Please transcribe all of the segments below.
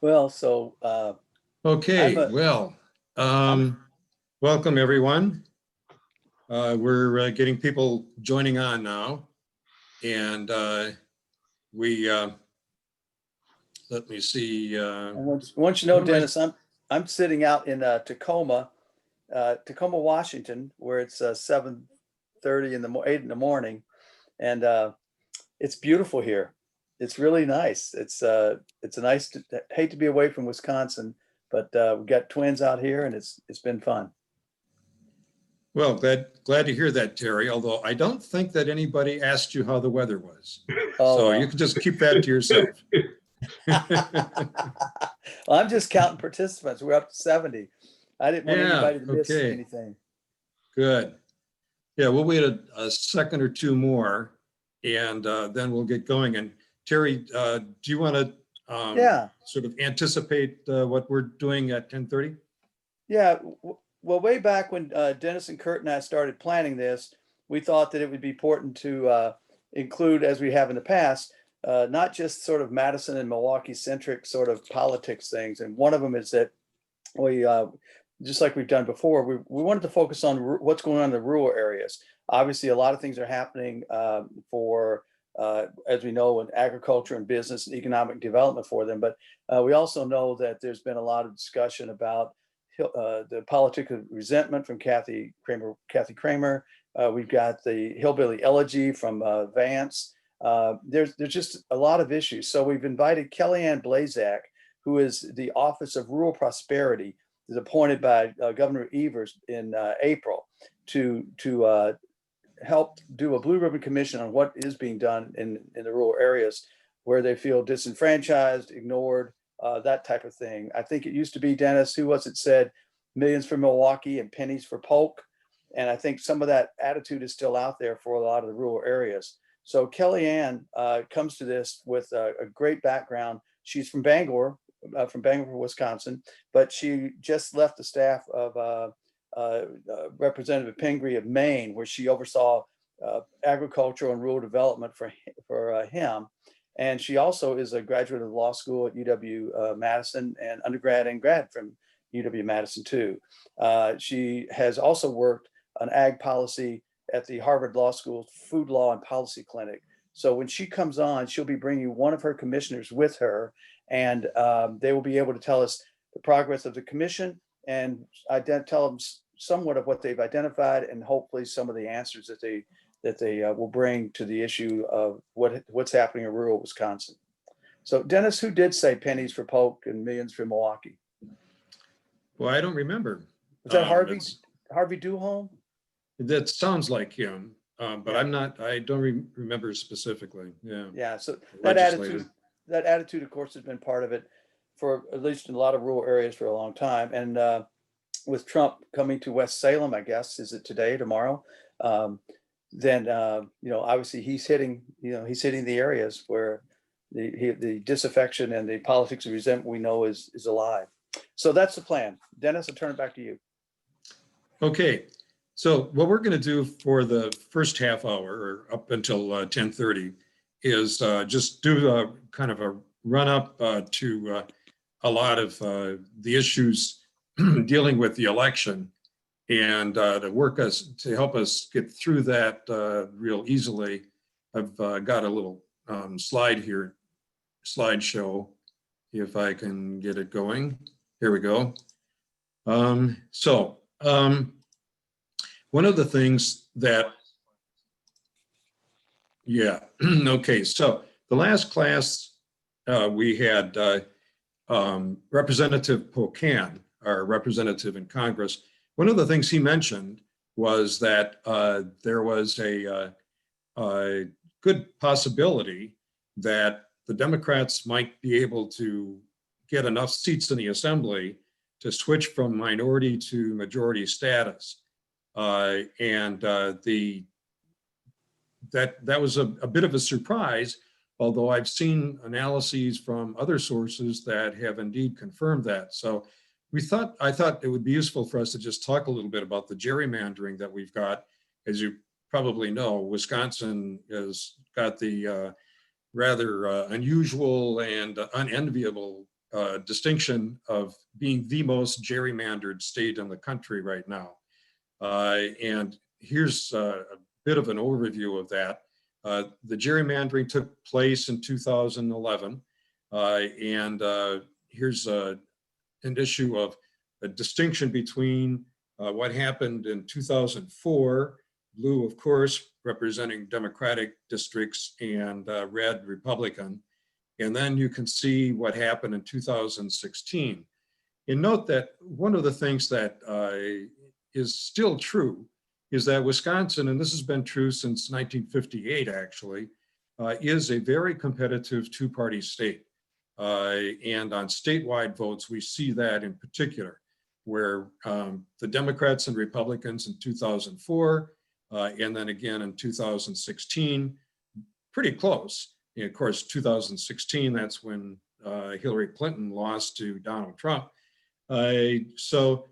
Well, so I'm Okay, a well, I'm welcome everyone. We're getting people joining on now, and we let me see. once you know, What am I? Dennis, I'm sitting out in Tacoma, Tacoma, Washington, where it's 7:30 in the 8 in the morning, and it's beautiful here. It's really nice. It's a nice. Hate to be away from Wisconsin, but we've got twins out here, and it's been fun. Well, glad to hear that, Terry. Although I don't think that anybody asked you how the weather was, Oh so you well. can just keep that to yourself. Well, I'm just counting participants. We're up to 70. I didn't want Yeah. anybody to miss Okay. anything. Good. Yeah, we'll wait a second or two more, and then we'll get going. And Terry, do you want to Yeah, sort of anticipate what we're doing at 10:30? yeah. Well, way back when Dennis and Kurt and I started planning this, we thought that it would be important to include, as we have in the past, not just sort of Madison and Milwaukee centric sort of politics things. And one of them is that we, just like we've done before, we wanted to focus on what's going on in the rural areas. Obviously, a lot of things are happening for, as we know, in agriculture and business and economic development for them. But we also know that there's been a lot of discussion about the politics of resentment from Kathy Kramer. We've got the hillbilly elegy from Vance. There's just a lot of issues. So we've invited Kelliann Blazek, who is the Office of Rural Prosperity, is appointed by Governor Evers in April to help do a blue ribbon commission on what is being done in the rural areas where they feel disenfranchised, ignored, that type of thing. I think it used to be, Dennis, who was it said, millions for Milwaukee and pennies for Polk. And I think some of that attitude is still out there for a lot of the rural areas. So Kelliann comes to this with a great background. She's from Bangor, Wisconsin, but she just left the staff of Representative Pingree of Maine, where she oversaw agricultural and rural development for him. And she also is a graduate of law school at UW-Madison and undergrad and grad from UW-Madison too. She has also worked on ag policy at the Harvard Law School Food Law and Policy Clinic. So when she comes on, she'll be bringing one of her commissioners with her, and they will be able to tell us the progress of the commission and tell them somewhat of what they've identified and hopefully some of the answers that they will bring to the issue of what's happening in rural Wisconsin. So Dennis, who did say pennies for Polk and millions for Milwaukee? Well, I don't remember. Was that That's Harvey Duholm? that sounds like him, but Yeah. I'm not. I don't remember specifically. Yeah, Yeah. So legislator. that attitude, of course, has been part of it for at least in a lot of rural areas for a long time. And with Trump coming to West Salem, I guess, is it today, tomorrow? Then obviously he's hitting the areas where the disaffection and the politics of resentment we know is alive. So that's the plan. Dennis, I'll turn it back to you. Okay, so what we're going to do for the first half hour or up until 10:30 is just do a kind of a run up to a lot of the issues dealing with the election, and to help us get through that real easily. I've got a little slideshow, if I can get it going. Here we go. One of the things that, yeah, okay, so the last class we had Representative Pocan, our representative in Congress. One of the things he mentioned was that there was a good possibility that the Democrats might be able to get enough seats in the assembly to switch from minority to majority status. That was a bit of a surprise, although I've seen analyses from other sources that have indeed confirmed that. So I thought it would be useful for us to just talk a little bit about the gerrymandering that we've got. As you probably know, Wisconsin has got the rather unusual and unenviable distinction of being the most gerrymandered state in the country right now. And here's a bit of an overview of that. The gerrymandering took place in 2011. And here's an issue of a distinction between what happened in 2004, blue, of course, representing Democratic districts, and red, Republican. And then you can see what happened in 2016. And note that one of the things that is still true is that Wisconsin, and this has been true since 1958 actually, is a very competitive two-party state. And on statewide votes, we see that in particular, where the Democrats and Republicans in 2004, and then again in 2016, pretty close. And of course, 2016, that's when Hillary Clinton lost to Donald Trump. So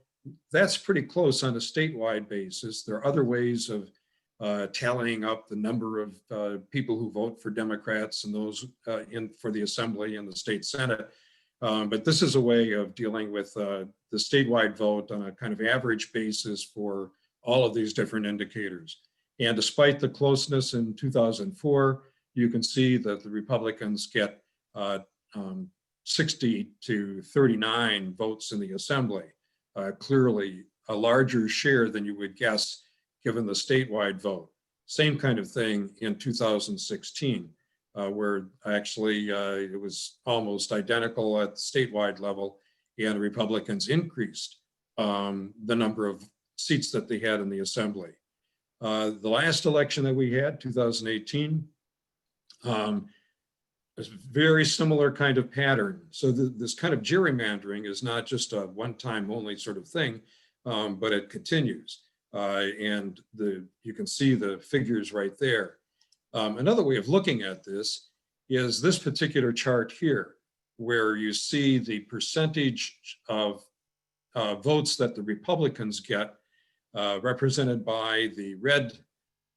that's pretty close on a statewide basis. There are other ways of tallying up the number of people who vote for Democrats and those for the Assembly and the state Senate. But this is a way of dealing with the statewide vote on a kind of average basis for all of these different indicators. And despite the closeness in 2004, you can see that the Republicans get 60 to 39 votes in the Assembly, clearly a larger share than you would guess given the statewide vote. Same kind of thing in 2016, where actually it was almost identical at the statewide level, and the Republicans increased the number of seats that they had in the Assembly. The last election that we had, 2018, a very similar kind of pattern. So this kind of gerrymandering is not just a one-time only sort of thing, but it continues. And you can see the figures right there. Another way of looking at this is this particular chart here, where you see the percentage of votes that the Republicans get represented by the red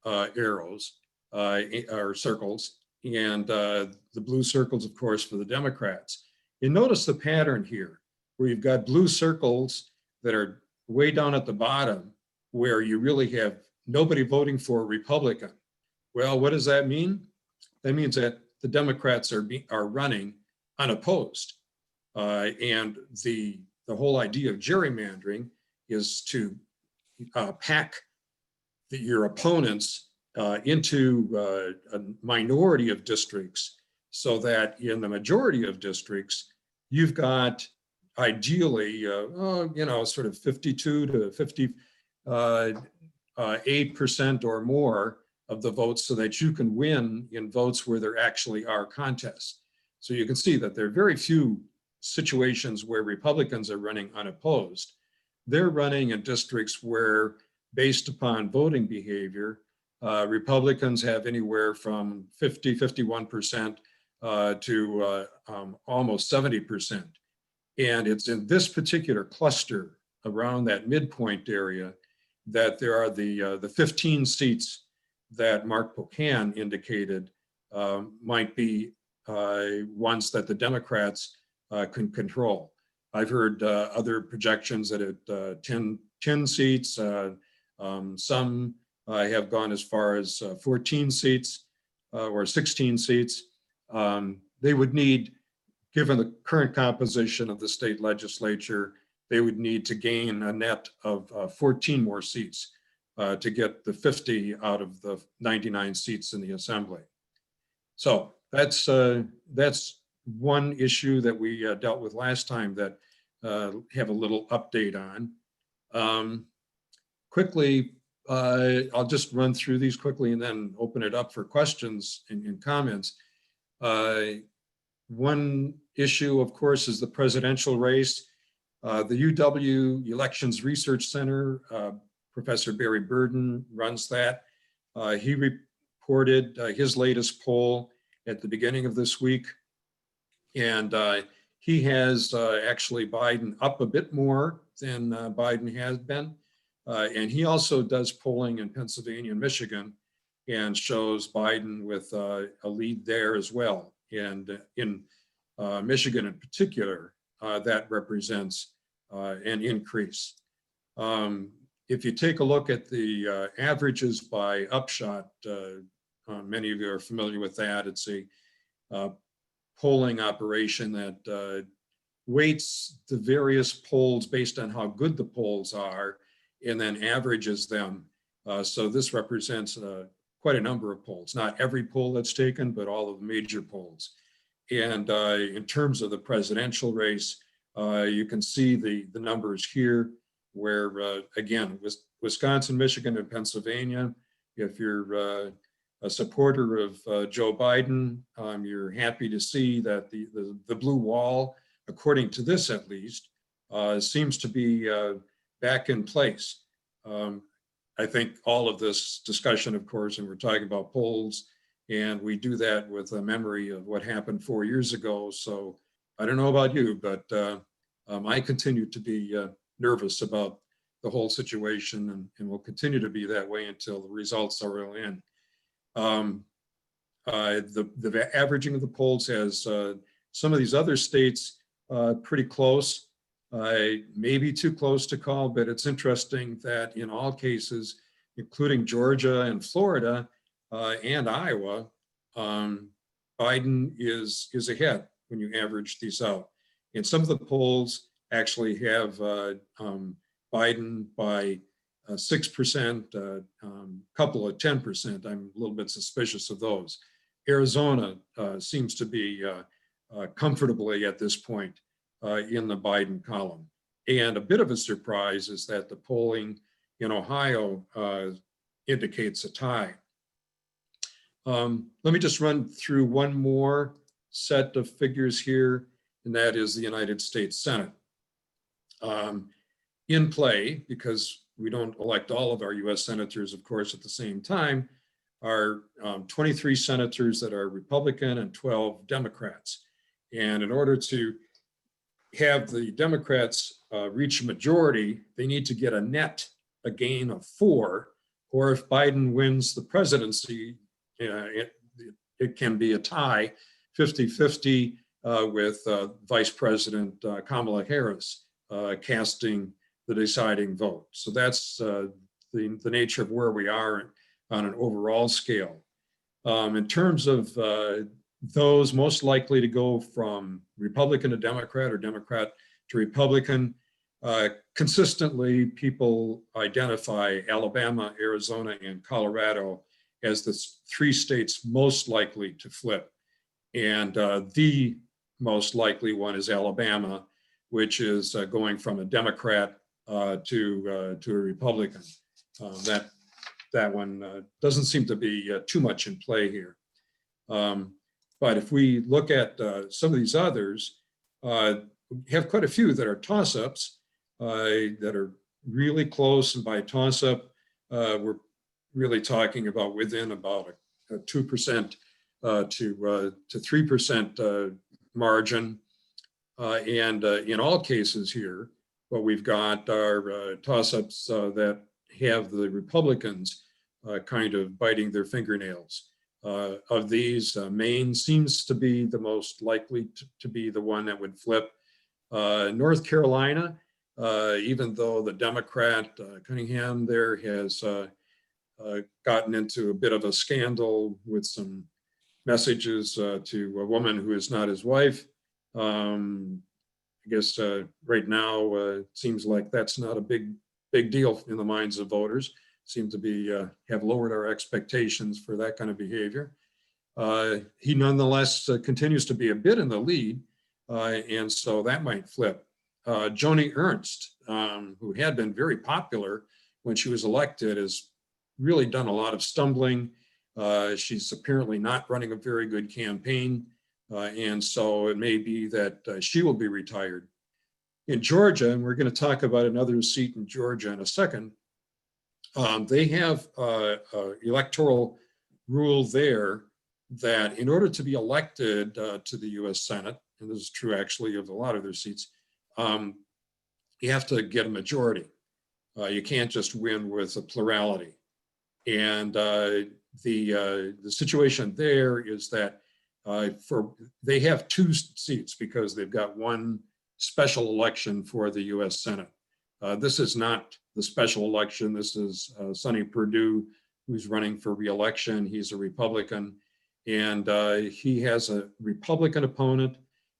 arrows or circles, and the blue circles, of course, for the Democrats. You notice the pattern here, where you've got blue circles that are way down at the bottom, where you really have nobody voting for a Republican. Well, what does that mean? That means that the Democrats are running unopposed. And the whole idea of gerrymandering is to pack your opponents into a minority of districts, so that in the majority of districts, you've got ideally, sort of 52 to 58% or more of the votes, so that you can win in votes where there actually are contests. So you can see that there are very few situations where Republicans are running unopposed. They're running in districts where, based upon voting behavior, Republicans have anywhere from 51% to almost 70%. And it's in this particular cluster around that midpoint area that there are the 15 seats that Mark Pocan indicated might be ones that the Democrats can control. I've heard other projections that at 10 seats, some have gone as far as 14 seats or 16 seats. They would need, given the current composition of the state legislature, they would need to gain a net of 14 more seats to get the 50 out of the 99 seats in the Assembly. So that's one issue that we dealt with last time that have a little update on. Quickly, I'll just run through these quickly and then open it up for questions and comments. One issue, of course, is the presidential race. The UW Elections Research Center, Professor Barry Burden runs that. He reported his latest poll at the beginning of this week. And he has actually Biden up a bit more than Biden has been. And he also does polling in Pennsylvania and Michigan and shows Biden with a lead there as well. And in Michigan in particular, that represents an increase. If you take a look at the averages by upshot, many of you are familiar with that. It's a polling operation that weights the various polls based on how good the polls are and then averages them. So this represents quite a number of polls, not every poll that's taken, but all of the major polls. And in terms of the presidential race, you can see the numbers here where, again, Wisconsin, Michigan, and Pennsylvania, if you're a supporter of Joe Biden, you're happy to see that the blue wall, according to this at least, seems to be back in place. I think all of this discussion, of course, and we're talking about polls, and we do that with a memory of what happened 4 years ago. So I don't know about you, but I continue to be nervous about the whole situation and will continue to be that way until the results are in. The averaging of the polls has some of these other states pretty close, maybe too close to call, but it's interesting that in all cases, including Georgia and Florida and Iowa, Biden is ahead when you average these out. And some of the polls actually have Biden by 6%, couple of 10%. I'm a little bit suspicious of those. Arizona seems to be comfortably at this point in the Biden column. And a bit of a surprise is that the polling in Ohio indicates a tie. Let me just run through one more set of figures here, and that is the United States Senate. In play, because we don't elect all of our US senators, of course, at the same time, are 23 senators that are Republican and 12 Democrats. And in order to have the Democrats reach a majority, they need to get a gain of 4, or if Biden wins the presidency, it can be a tie, 50-50 with Vice President Kamala Harris casting the deciding vote. So that's the nature of where we are on an overall scale. In terms of those most likely to go from Republican to Democrat or Democrat to Republican, consistently people identify Alabama, Arizona, and Colorado as the 3 states most likely to flip. And the most likely one is Alabama, which is going from a Democrat to a Republican. That one doesn't seem to be too much in play here. But if we look at some of these others, we have quite a few that are toss-ups that are really close. And by toss-up, we're really talking about within about a 2% to 3% margin. And in all cases here, what we've got are toss-ups that have the Republicans kind of biting their fingernails. Of these, Maine seems to be the most likely to be the one that would flip. North Carolina, even though the Democrat Cunningham there has gotten into a bit of a scandal with some messages to a woman who is not his wife. I guess right now it seems like that's not a big deal in the minds of voters. Seem to be have lowered our expectations for that kind of behavior. He nonetheless continues to be a bit in the lead, and so that might flip. Joni Ernst, who had been very popular when she was elected, has really done a lot of stumbling. She's apparently not running a very good campaign, and so it may be that she will be retired. In Georgia, and we're going to talk about another seat in Georgia in a second, they have electoral rule there that in order to be elected to the US Senate, and this is true actually of a lot of their seats, you have to get a majority. You can't just win with a plurality. And the situation there is that They have 2 seats because they've got one special election for the U.S. Senate. This is not the special election. This is Sonny Perdue, who's running for re-election. He's a Republican, and he has a Republican opponent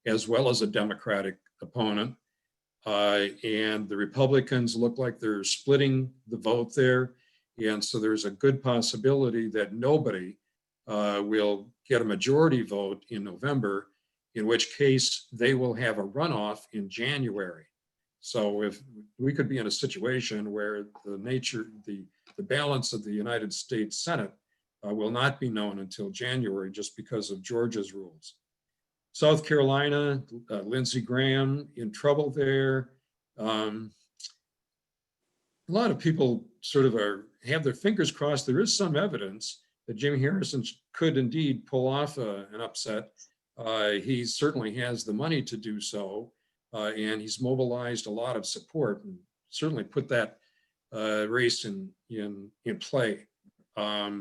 as well as a Democratic opponent. And the Republicans look like they're splitting the vote there. And so there's a good possibility that nobody will get a majority vote in November, in which case they will have a runoff in January. So if we could be in a situation where the balance of the United States Senate will not be known until January just because of Georgia's rules. South Carolina, Lindsey Graham in trouble there. A lot of people sort of have their fingers crossed. There is some evidence that Jimmy Harrison could indeed pull off an upset. He certainly has the money to do so, and he's mobilized a lot of support and certainly put that race in play.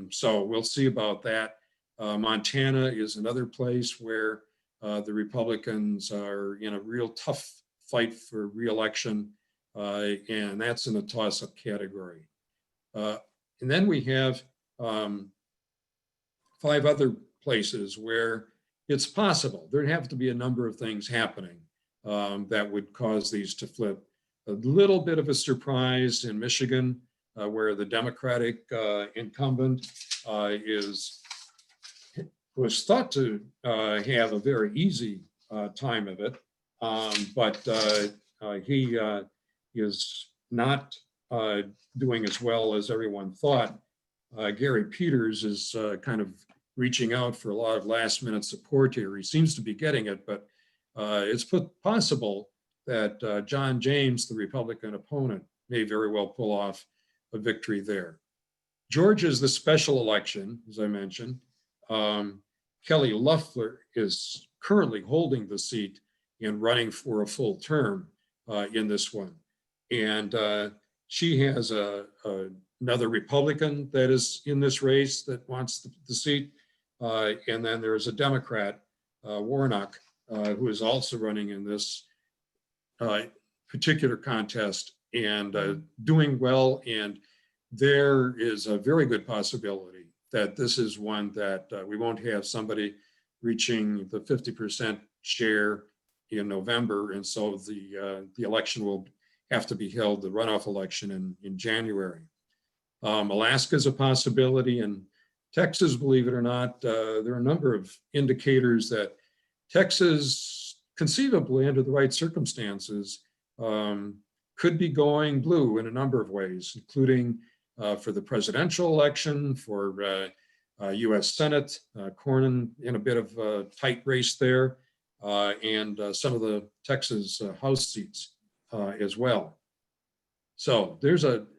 So we'll see about that. Montana is another place where the Republicans are in a real tough fight for re-election, and that's in the toss-up category. And then we have 5 other places where it's possible. There'd have to be a number of things happening that would cause these to flip. A little bit of a surprise in Michigan, where the Democratic incumbent was thought to have a very easy time of it, but he is not doing as well as everyone thought. Gary Peters is kind of reaching out for a lot of last-minute support here. He seems to be getting it, but it's possible that John James, the Republican opponent, may very well pull off a victory there. Georgia is the special election, as I mentioned. Kelly Loeffler is currently holding the seat and running for a full term in this one. And she has another Republican that is in this race that wants the seat. And then there's a Democrat, Warnock, who is also running in this particular contest and doing well. And there is a very good possibility that this is one that we won't have somebody reaching the 50% share in November. And so the election will have to be held, the runoff election in January. Alaska is a possibility, and Texas, believe it or not, there are a number of indicators that Texas, conceivably under the right circumstances, could be going blue in a number of ways, including for the presidential election, for US Senate, Cornyn in a bit of a tight race there, and some of the Texas House seats as well. So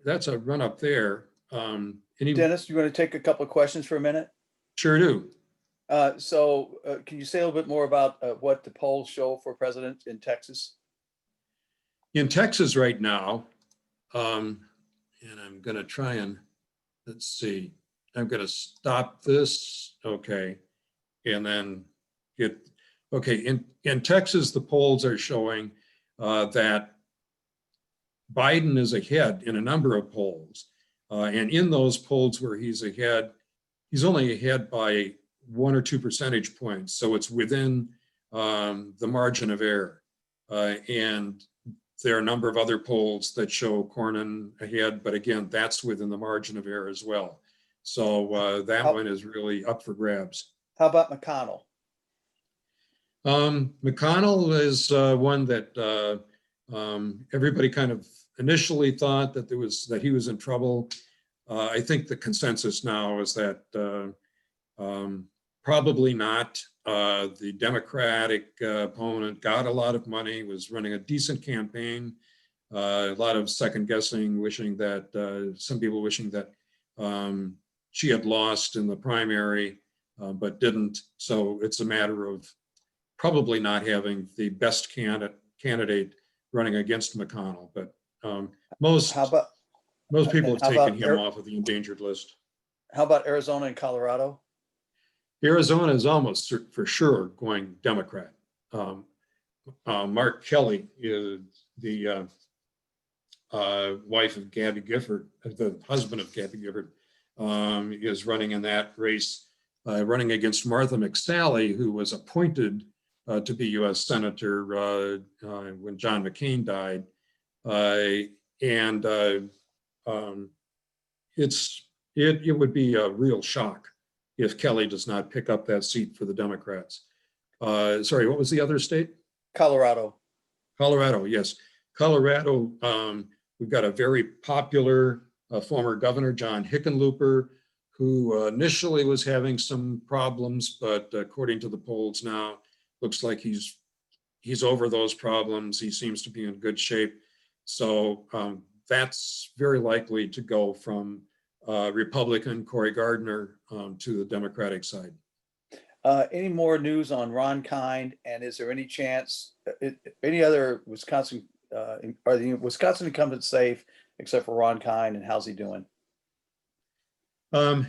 that's a run up there. Dennis, you want to take a couple of questions for a minute? Sure do. So can you say a little bit more about what the polls show for president in Texas? In Texas right now, and I'm going to try and, let's see, I'm going to stop this. Okay. And then in Texas, the polls are showing that Biden is ahead in a number of polls. And in those polls where he's ahead, he's only ahead by 1 or 2 percentage points. So it's within the margin of error. And there are a number of other polls that show Cornyn ahead, but again, that's within the margin of error as well. So that one is really up for grabs. How about McConnell? McConnell is one that everybody kind of initially thought that he was in trouble. I think the consensus now is that probably not. The Democratic opponent got a lot of money, was running a decent campaign, a lot of second guessing, wishing that some people wishing that she had lost in the primary, but didn't. So it's a matter of probably not having the best candidate running against McConnell. But most people have taken him off of the endangered list. How about Arizona and Colorado? Arizona is almost for sure going Democrat. Mark Kelly is the wife of Gabby Gifford, the husband of Gabby Gifford, is running in that race, running against Martha McSally, who was appointed to be U.S. Senator when John McCain died. And it would be a real shock if Kelly does not pick up that seat for the Democrats. Sorry, what was the other state? Colorado. Colorado, yes. Colorado, we've got a very popular former governor, John Hickenlooper, who initially was having some problems, but according to the polls now, looks like he's over those problems. He seems to be in good shape. So that's very likely to go from Republican Cory Gardner to the Democratic side. Any more news on Ron Kind? And is there any chance, any other Wisconsin, are the Wisconsin incumbents safe except for Ron Kind, and how's he doing? I'm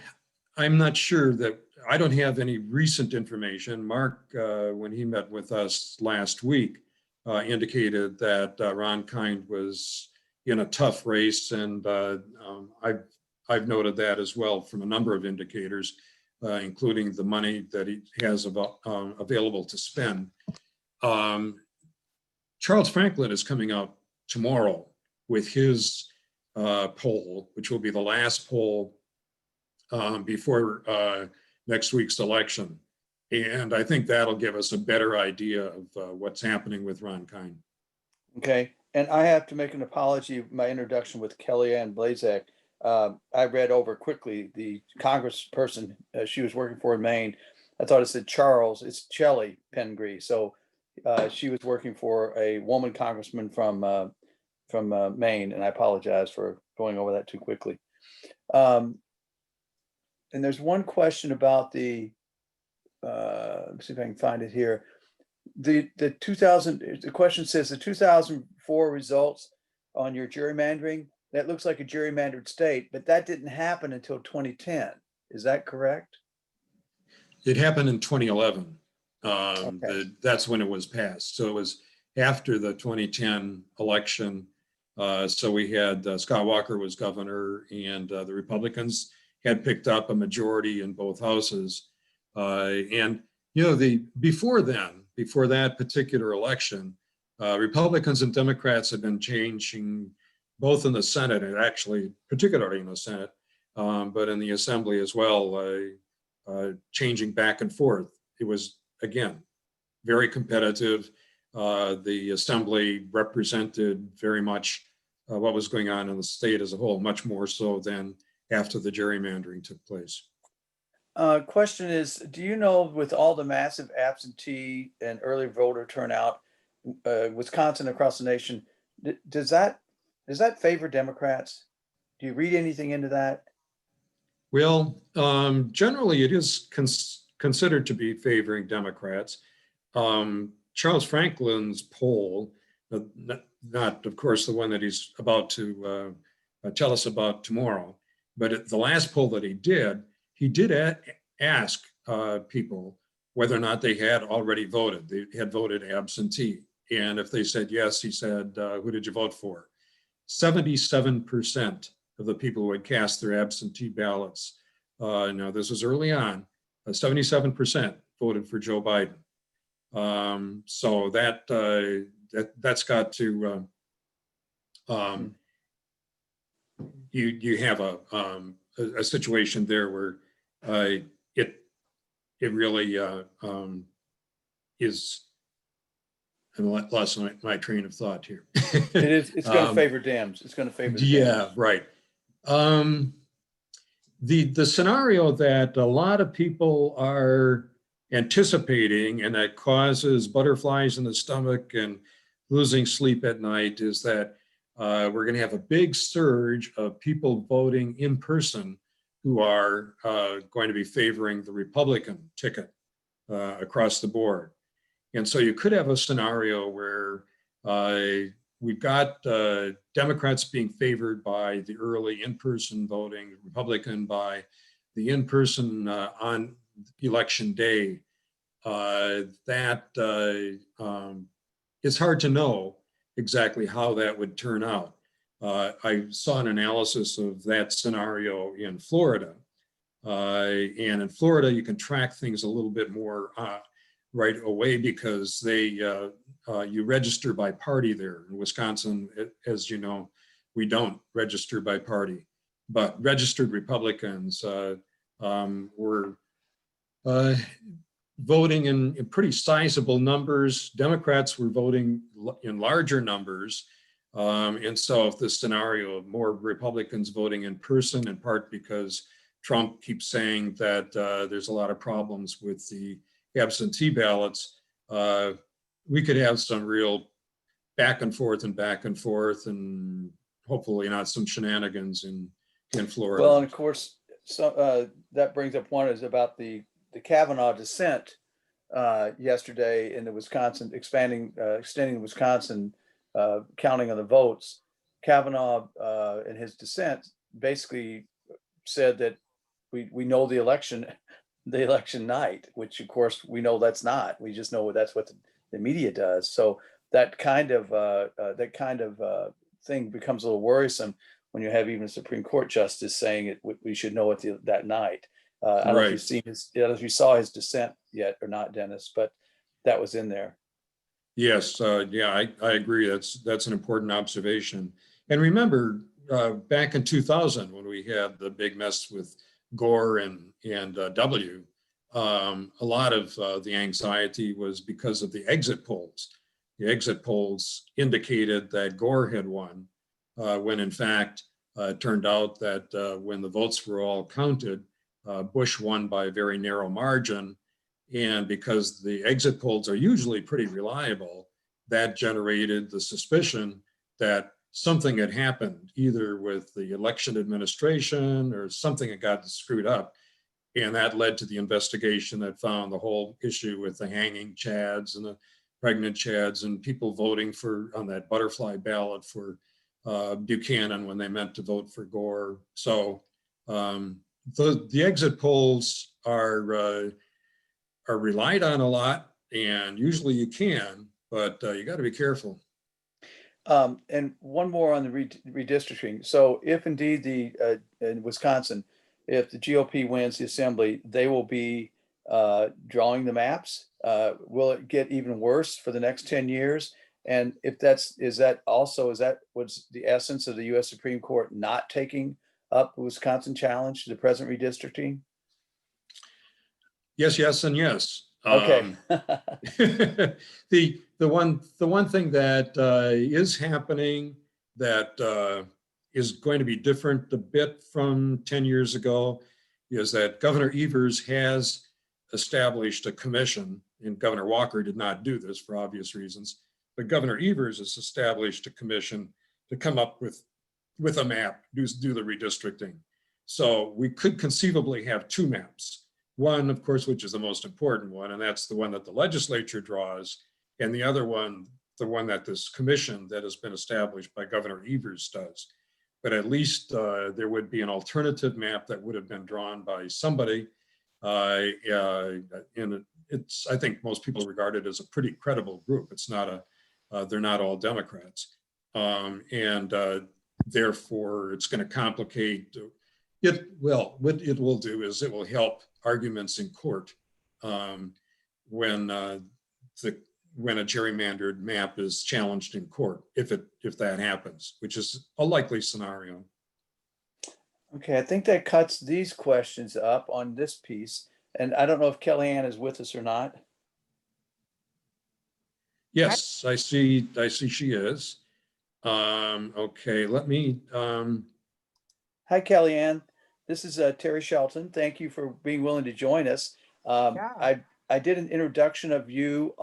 not sure that, I don't have any recent information. Mark, when he met with us last week, indicated that Ron Kind was in a tough race, and I've noted that as well from a number of indicators, including the money that he has available to spend. Charles Franklin is coming out tomorrow with his poll, which will be the last poll before next week's election. And I think that'll give us a better idea of what's happening with Ron Kind. Okay, and I have to make an apology. My introduction with Kelliann Blazek, I read over quickly the congressperson she was working for in Maine. I thought it said Charles. It's Shelley Pengree. So she was working for a woman congressman from Maine, and I apologize for going over that too quickly. And there's one question about the, let's see if I can find it here. The question says the 2004 results on your gerrymandering, that looks like a gerrymandered state, but that didn't happen until 2010. Is that correct? It happened in 2011. Okay. That's when it was passed. So it was after the 2010 election. So we had Scott Walker was governor, and the Republicans had picked up a majority in both houses. And you know, before that particular election, Republicans and Democrats had been changing both in the Senate, and actually particularly in the Senate, but in the Assembly as well, changing back and forth. It was, again, very competitive. The Assembly represented very much what was going on in the state as a whole, much more so than after the gerrymandering took place. Question is, do you know, with all the massive absentee and early voter turnout, Wisconsin across the nation, does that favor Democrats? Do you read anything into that? Well, generally it is considered to be favoring Democrats. Charles Franklin's poll, not of course the one that he's about to tell us about tomorrow, but the last poll that he did ask people whether or not they had already voted. They had voted absentee. And if they said yes, he said, who did you vote for? 77% of the people who had cast their absentee ballots, now this was early on, 77% voted for Joe Biden. So that's got to, you have a situation there where it really is. I lost my train of thought here. It's going to favor Dems. It's going to favor the yeah, Dems. Right. The scenario that a lot of people are anticipating, and that causes butterflies in the stomach and losing sleep at night, is that we're going to have a big surge of people voting in person who are going to be favoring the Republican ticket across the board. And so you could have a scenario where we've got Democrats being favored by the early in-person voting, Republican by the in-person election day, it's hard to know exactly how that would turn out. I saw an analysis of that scenario in Florida. And in Florida, you can track things a little bit more right away because you register by party there. In Wisconsin, as you know, we don't register by party, but registered Republicans were voting in pretty sizable numbers. Democrats were voting in larger numbers. And so if the scenario of more Republicans voting in person, in part because Trump keeps saying that there's a lot of problems with the absentee ballots, we could have some real back and forth and hopefully not some shenanigans in Florida. Well, and of course, so that brings up one is about the Kavanaugh dissent yesterday in the Wisconsin, extending the Wisconsin counting of the votes. Kavanaugh in his dissent basically said that we know the election night, which of course we know that's not. We just know that's what the media does. So that kind of thing becomes a little worrisome when you have even a Supreme Court justice saying it. We should know it that night. I don't know if you've seen if you saw his dissent yet or not, Dennis, but that was in there. Yes, yeah, I agree. That's an important observation. And remember, back in 2000, when we had the big mess with Gore and W, a lot of the anxiety was because of the exit polls. The exit polls indicated that Gore had won, when in fact it turned out that when the votes were all counted, Bush won by a very narrow margin. And because the exit polls are usually pretty reliable, that generated the suspicion that something had happened, either with the election administration or something had got screwed up. And that led to the investigation that found the whole issue with the hanging Chads and the pregnant Chads and people voting on that butterfly ballot for Buchanan when they meant to vote for Gore. So the exit polls are relied on a lot, and usually you can, but you got to be careful. And one more on the redistricting. So if indeed in Wisconsin, if the GOP wins the assembly, they will be drawing the maps. Will it get even worse for the next 10 years? And if is that what's the essence of the U.S. Supreme Court not taking up the Wisconsin challenge to the present redistricting? Yes, and yes. Okay. The one thing that is happening that is going to be different a bit from 10 years ago is that Governor Evers has established a commission, and Governor Walker did not do this for obvious reasons, but Governor Evers has established a commission to come up with a map, do the redistricting. So we could conceivably have two maps. One, of course, which is the most important one, and that's the one that the legislature draws, and the other one, the one that this commission that has been established by Governor Evers does. But at least there would be an alternative map that would have been drawn by somebody. And I think most people regard it as a pretty credible group. It's not they're not all Democrats. And therefore, it's going to complicate it. Well, what it will do is it will help arguments in court when a gerrymandered map is challenged in court, if that happens, which is a likely scenario. Okay, I think that cuts these questions up on this piece. And I don't know if Kelliann is with us or not. Yes, I see she is. Okay, let me. Hi, Kelliann. This is Terry Shelton. Thank you for being willing to join us. Yeah. I did an introduction of you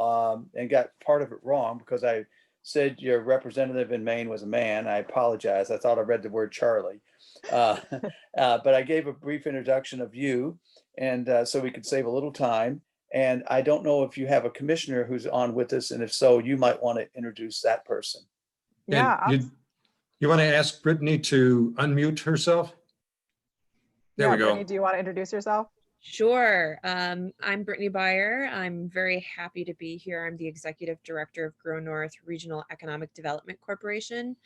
and got part of it wrong because I said your representative in Maine was a man. I apologize. I thought I read the word Charlie. But I gave a brief introduction of you, and so we could save a little time. And I don't know if you have a commissioner who's on with us, and if so, you might want to introduce that person. Yeah. You want to ask Brittany to unmute herself? There we go. Brittany, do you want to introduce yourself? Sure. I'm Brittany Beyer. I'm very happy to be here. I'm the Executive Director of Grow North Regional Economic Development Corporation.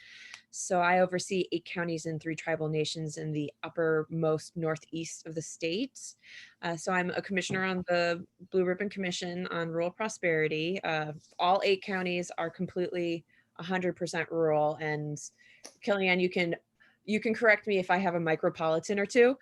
So I oversee 8 counties and 3 tribal nations in the uppermost northeast of the state. So I'm a commissioner on the Blue Ribbon Commission on Rural Prosperity. All 8 counties are completely 100% rural. And Kelliann, you can correct me if I have a micropolitan or two.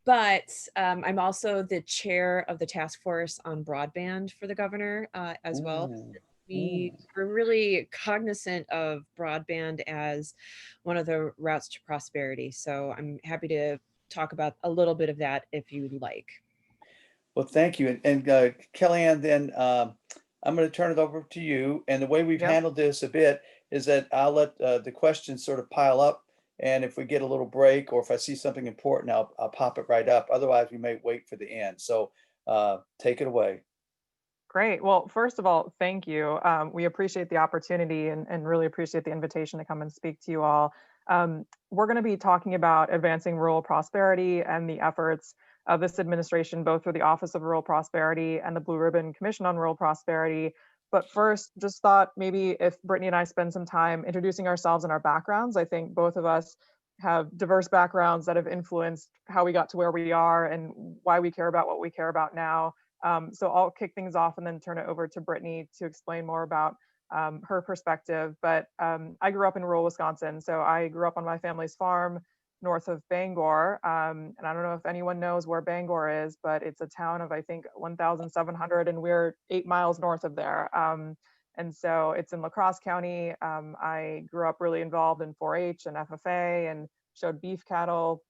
But I'm also the chair of the task force on broadband for the governor as well. We are really cognizant of broadband as one of the routes to prosperity. So I'm happy to talk about a little bit of that if you'd like. Well, thank you. And Kellyanne, then I'm going to turn it over to you. And the way we've Yep. handled this a bit is that I'll let the questions sort of pile up. And if we get a little break or if I see something important, I'll pop it right up. Otherwise, we may wait for the end. So take it away. Great. Well, first of all, thank you. We appreciate the opportunity and really appreciate the invitation to come and speak to you all. We're going to be talking about advancing rural prosperity and the efforts of this administration, both through the Office of Rural Prosperity and the Blue Ribbon Commission on Rural Prosperity. But first, just thought maybe if Brittany and I spend some time introducing ourselves and our backgrounds. I think both of us have diverse backgrounds that have influenced how we got to where we are and why we care about what we care about now. So I'll kick things off and then turn it over to Brittany to explain more about her perspective. But I grew up in rural Wisconsin. So I grew up on my family's farm north of Bangor. And I don't know if anyone knows where Bangor is, but it's a town of, I think, 1,700, and we're 8 miles north of there. And so it's in La Crosse County. I grew up really involved in 4-H and FFA and showed beef cattle.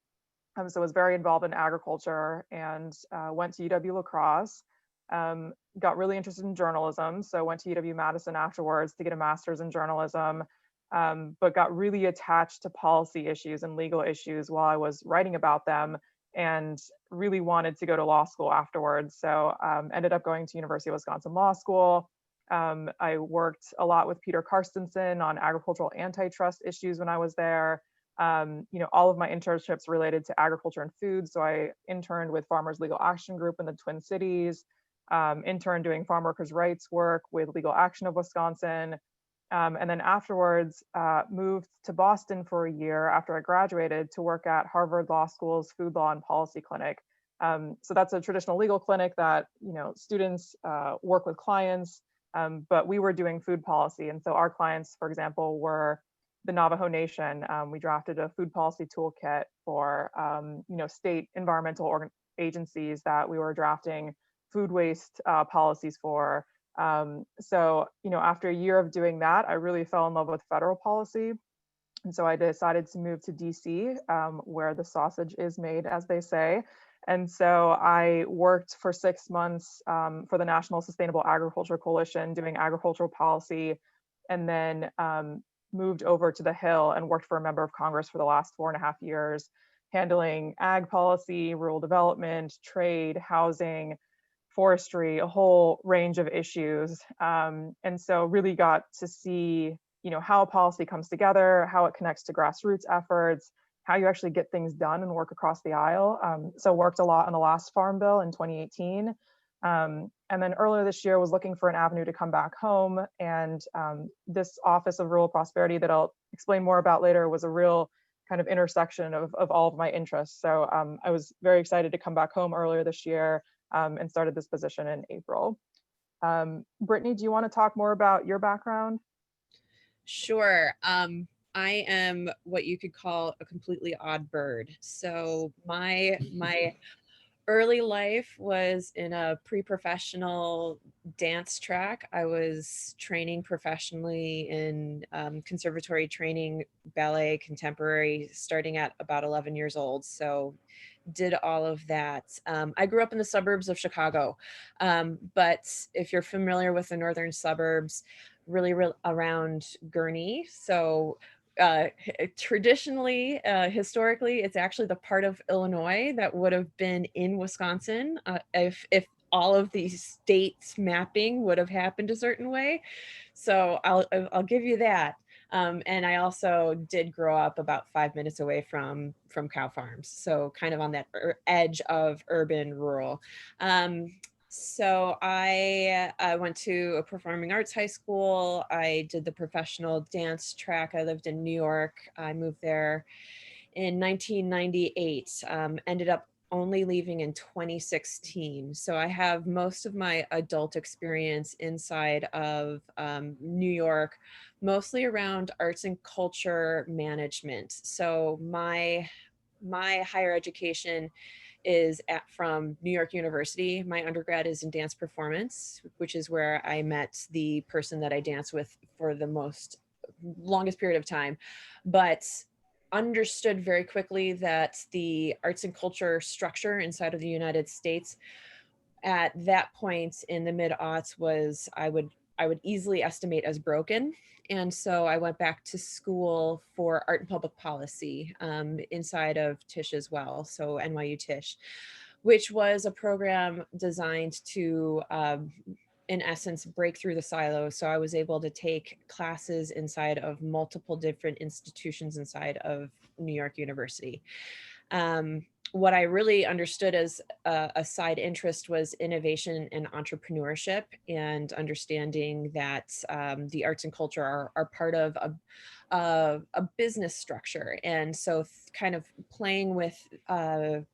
So I was very involved in agriculture and went to UW La Crosse, got really interested in journalism. So went to UW-Madison afterwards to get a master's in journalism, but got really attached to policy issues and legal issues while I was writing about them and really wanted to go to law school afterwards. So ended up going to University of Wisconsin Law School. I worked a lot with Peter Karstensen on agricultural antitrust issues when I was there. All of my internships related to agriculture and food. So I interned with Farmers Legal Action Group in the Twin Cities, interned doing farm workers' rights work with Legal Action of Wisconsin. And then afterwards, moved to Boston for a year after I graduated to work at Harvard Law School's Food Law and Policy Clinic. So that's a traditional legal clinic that, students work with clients, but we were doing food policy. And so our clients, for example, were the Navajo Nation. We drafted a food policy toolkit for, state environmental agencies that we were drafting food waste policies for. So, after a year of doing that, I really fell in love with federal policy. And so I decided to move to DC, where the sausage is made, as they say. And so I worked for 6 months for the National Sustainable Agriculture Coalition doing agricultural policy, and then moved over to the Hill and worked for a member of Congress for the last 4.5 years, handling ag policy, rural development, trade, housing, forestry, a whole range of issues. And so really got to see, how policy comes together, how it connects to grassroots efforts, how you actually get things done and work across the aisle. So worked a lot on the last Farm Bill in 2018. And then earlier this year was looking for an avenue to come back home. And this Office of Rural Prosperity that I'll explain more about later was a real kind of intersection of all of my interests. So I was very excited to come back home earlier this year and started this position in April. Brittany, do you want to talk more about your background? Sure. I am what you could call a completely odd bird. So my early life was in a pre-professional dance track. I was training professionally in conservatory training, ballet, contemporary, starting at about 11 years old. So did all of that. I grew up in the suburbs of Chicago, but if you're familiar with the northern suburbs, really around Gurnee. So traditionally, historically, it's actually the part of Illinois that would have been in Wisconsin if all of these states mapping would have happened a certain way. So I'll give you that. And I also did grow up about 5 minutes away from cow farms, so kind of on that edge of urban rural. So I went to a performing arts high school. I did the professional dance track. I lived in New York. I moved there in 1998. Ended up only leaving in 2016. So I have most of my adult experience inside of New York, mostly around arts and culture management. So my higher education is from New York University. My undergrad is in dance performance, which is where I met the person that I danced with for the longest period of time. But understood very quickly that the arts and culture structure inside of the United States at that point in the mid-aughts was, I would easily estimate as broken. And so I went back to school for art and public policy inside of Tisch as well, so NYU Tisch, which was a program designed to, in essence, break through the silos. So I was able to take classes inside of multiple different institutions inside of New York University. What I really understood as a side interest was innovation and entrepreneurship, and understanding that the arts and culture are part of a business structure. And so kind of playing with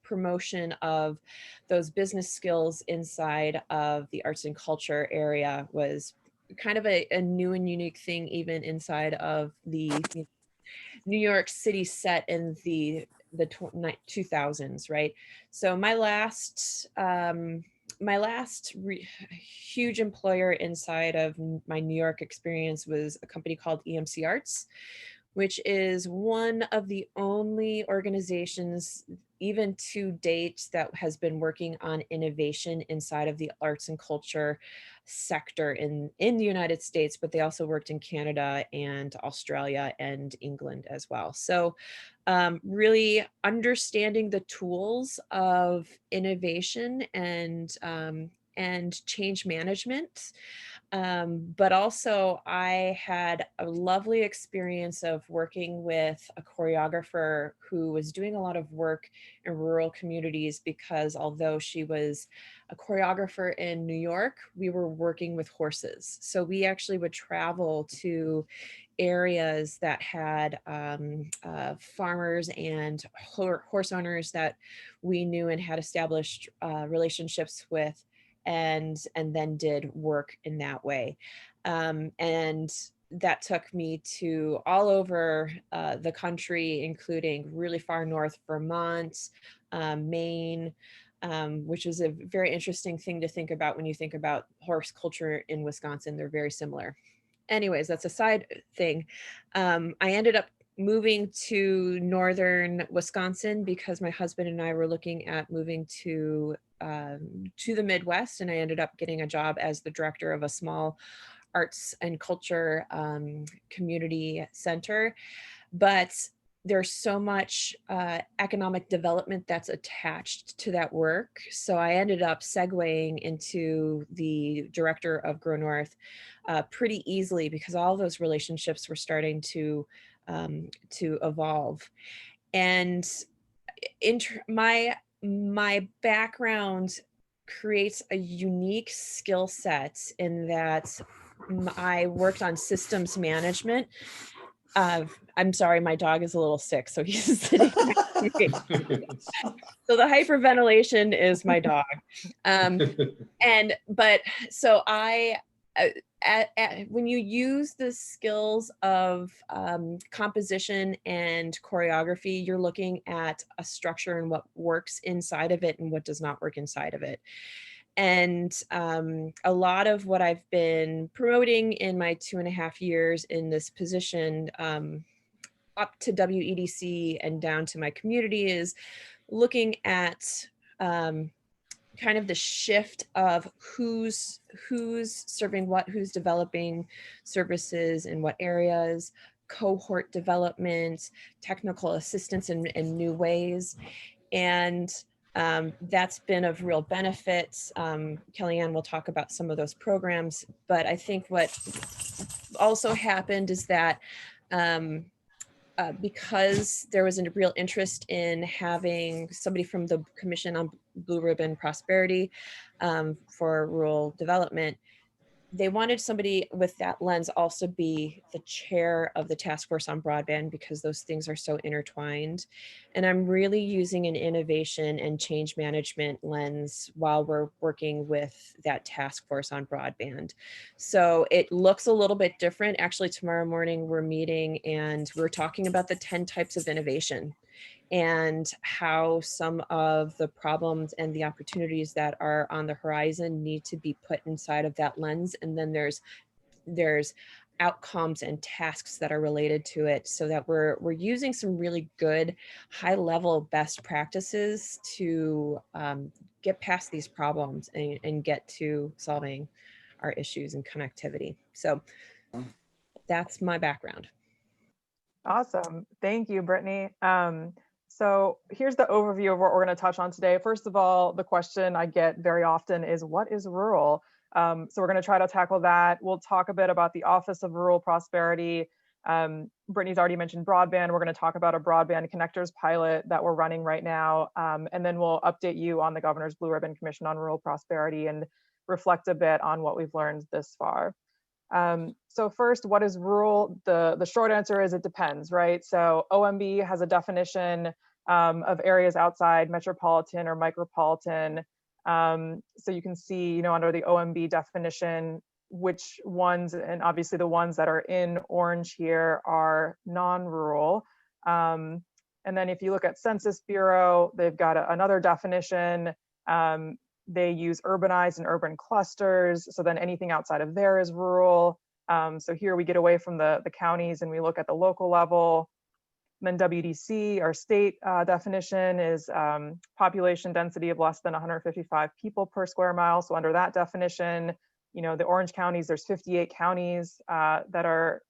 promotion of those business skills inside of the arts and culture area was kind of a new and unique thing, even inside of the New York City set in the 2000s, right? So my last huge employer inside of my New York experience was a company called EMC Arts, which is one of the only organizations, even to date, that has been working on innovation inside of the arts and culture sector in the United States, but they also worked in Canada and Australia and England as well. So really understanding the tools of innovation and change management. But also I had a lovely experience of working with a choreographer who was doing a lot of work in rural communities, because although she was a choreographer in New York, we were working with horses. So we actually would travel to areas that had farmers and horse owners that we knew and had established relationships with, and then did work in that way. And that took me to all over the country, including really far north, Vermont, Maine, which is a very interesting thing to think about when you think about horse culture in Wisconsin. They're very similar. Anyways, that's a side thing. I ended up moving to northern Wisconsin because my husband and I were looking at moving to the Midwest, and I ended up getting a job as the director of a small arts and culture community center. But there's so much economic development that's attached to that work. So I ended up segueing into the director of Grow North pretty easily, because all those relationships were starting to evolve. And my background creates a unique skill set in that I worked on systems management. I'm sorry, my dog is a little sick, so he's sitting next to me. So the hyperventilation is my dog. So I, when you use the skills of composition and choreography, you're looking at a structure and what works inside of it and what does not work inside of it. And a lot of what I've been promoting in my 2.5 years in this position, up to WEDC and down to my community, is looking at kind of the shift of who's serving what, who's developing services in what areas, cohort development, technical assistance in new ways. And that's been of real benefit. Kelliann will talk about some of those programs, but I think what also happened is that because there was a real interest in having somebody from the Commission on Blue Ribbon Prosperity for Rural Development, they wanted somebody with that lens also be the chair of the task force on broadband, because those things are so intertwined. And I'm really using an innovation and change management lens while we're working with that task force on broadband. So it looks a little bit different. Actually, tomorrow morning we're meeting and we're talking about the 10 types of innovation and how some of the problems and the opportunities that are on the horizon need to be put inside of that lens. And then there's outcomes and tasks that are related to it, so that we're using some really good high level best practices to get past these problems and get to solving our issues and connectivity. So that's my background. Awesome. Thank you, Brittany. So here's the overview of what we're going to touch on today. First of all, the question I get very often is, what is rural? So we're going to try to tackle that. We'll talk a bit about the Office of Rural Prosperity. Brittany's already mentioned broadband. We're going to talk about a broadband connectors pilot that we're running right now. And then we'll update you on the Governor's Blue Ribbon Commission on Rural Prosperity and reflect a bit on what we've learned this far. So first, what is rural? The short answer is it depends, right? So OMB has a definition of areas outside metropolitan or micropolitan. So you can see, under the OMB definition, which ones, and obviously the ones that are in orange here are non-rural. And then if you look at Census Bureau, they've got another definition. They use urbanized and urban clusters. So then anything outside of there is rural. So here we get away from the counties and we look at the local level. And then WDC, our state definition, is population density of less than 155 people per square mile. So under that definition, the orange counties, there's 58 counties that are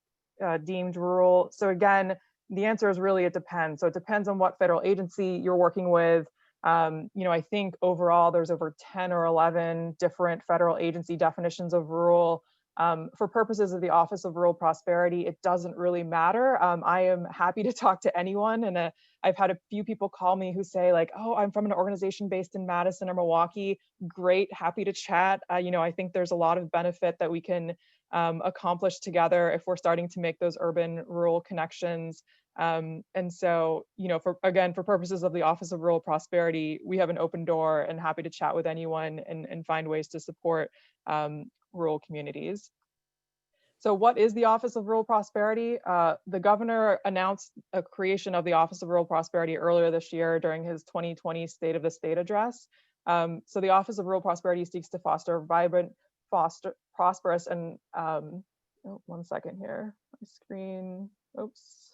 deemed rural. So again, the answer is really it depends. So it depends on what federal agency you're working with. I think overall there's over 10 or 11 different federal agency definitions of rural. For purposes of the Office of Rural Prosperity, it doesn't really matter. I am happy to talk to anyone. And I've had a few people call me who say like, oh, I'm from an organization based in Madison or Milwaukee. Great, happy to chat. I think there's a lot of benefit that we can accomplish together if we're starting to make those urban rural connections. And so, for purposes of the Office of Rural Prosperity, we have an open door and happy to chat with anyone and find ways to support rural communities. So what is the Office of Rural Prosperity? The governor announced a creation of the Office of Rural Prosperity earlier this year during his 2020 State of the State address. So the Office of Rural Prosperity seeks to foster vibrant, prosperous, and one second here, my screen, oops.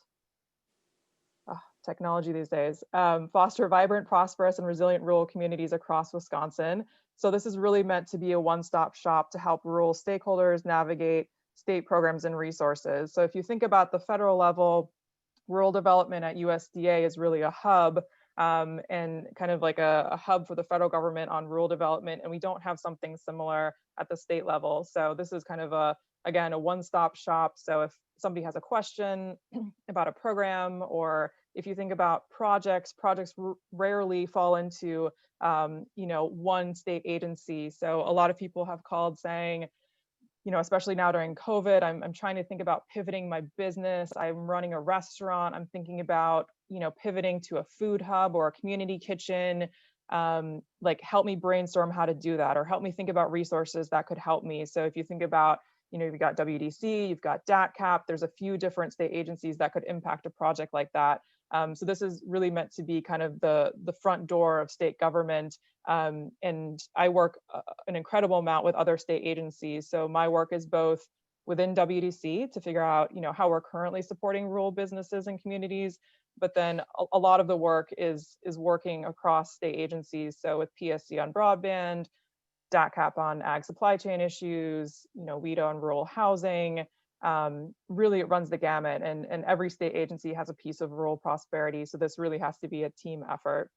Technology these days, foster vibrant, prosperous, and resilient rural communities across Wisconsin. So this is really meant to be a one-stop shop to help rural stakeholders navigate state programs and resources. So if you think about the federal level, rural development at USDA is really a hub and kind of like a hub for the federal government on rural development. And we don't have something similar at the state level. So this is kind of again, a one-stop shop. So if somebody has a question about a program, or if you think about projects rarely fall into, one state agency. So a lot of people have called saying, especially now during COVID, I'm trying to think about pivoting my business. I'm running a restaurant. I'm thinking about, pivoting to a food hub or a community kitchen. Like help me brainstorm how to do that, or help me think about resources that could help me. So if you think about, you've got WDC, you've got DATCAP, there's a few different state agencies that could impact a project like that. So this is really meant to be kind of the front door of state government. And I work an incredible amount with other state agencies. So my work is both within WDC to figure out, how we're currently supporting rural businesses and communities, but then a lot of the work is working across state agencies. So with PSC on broadband, DATCAP on ag supply chain issues, WHEDA on rural housing. Really it runs the gamut, and every state agency has a piece of rural prosperity. So this really has to be a team effort.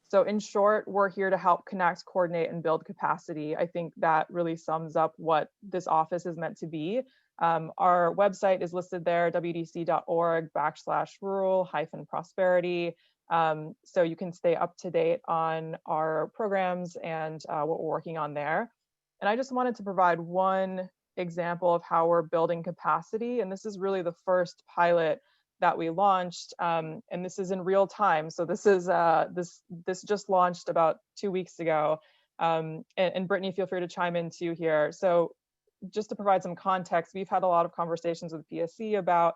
So in short, we're here to help connect, coordinate, and build capacity. I think that really sums up what this office is meant to be. Our website is listed there, wdc.org/rural-prosperity. So you can stay up to date on our programs and what we're working on there. And I just wanted to provide one example of how we're building capacity. And this is really the first pilot that we launched, and this is in real time. So this is this just launched about 2 weeks ago. And Brittany, feel free to chime in too here. So just to provide some context, we've had a lot of conversations with PSC about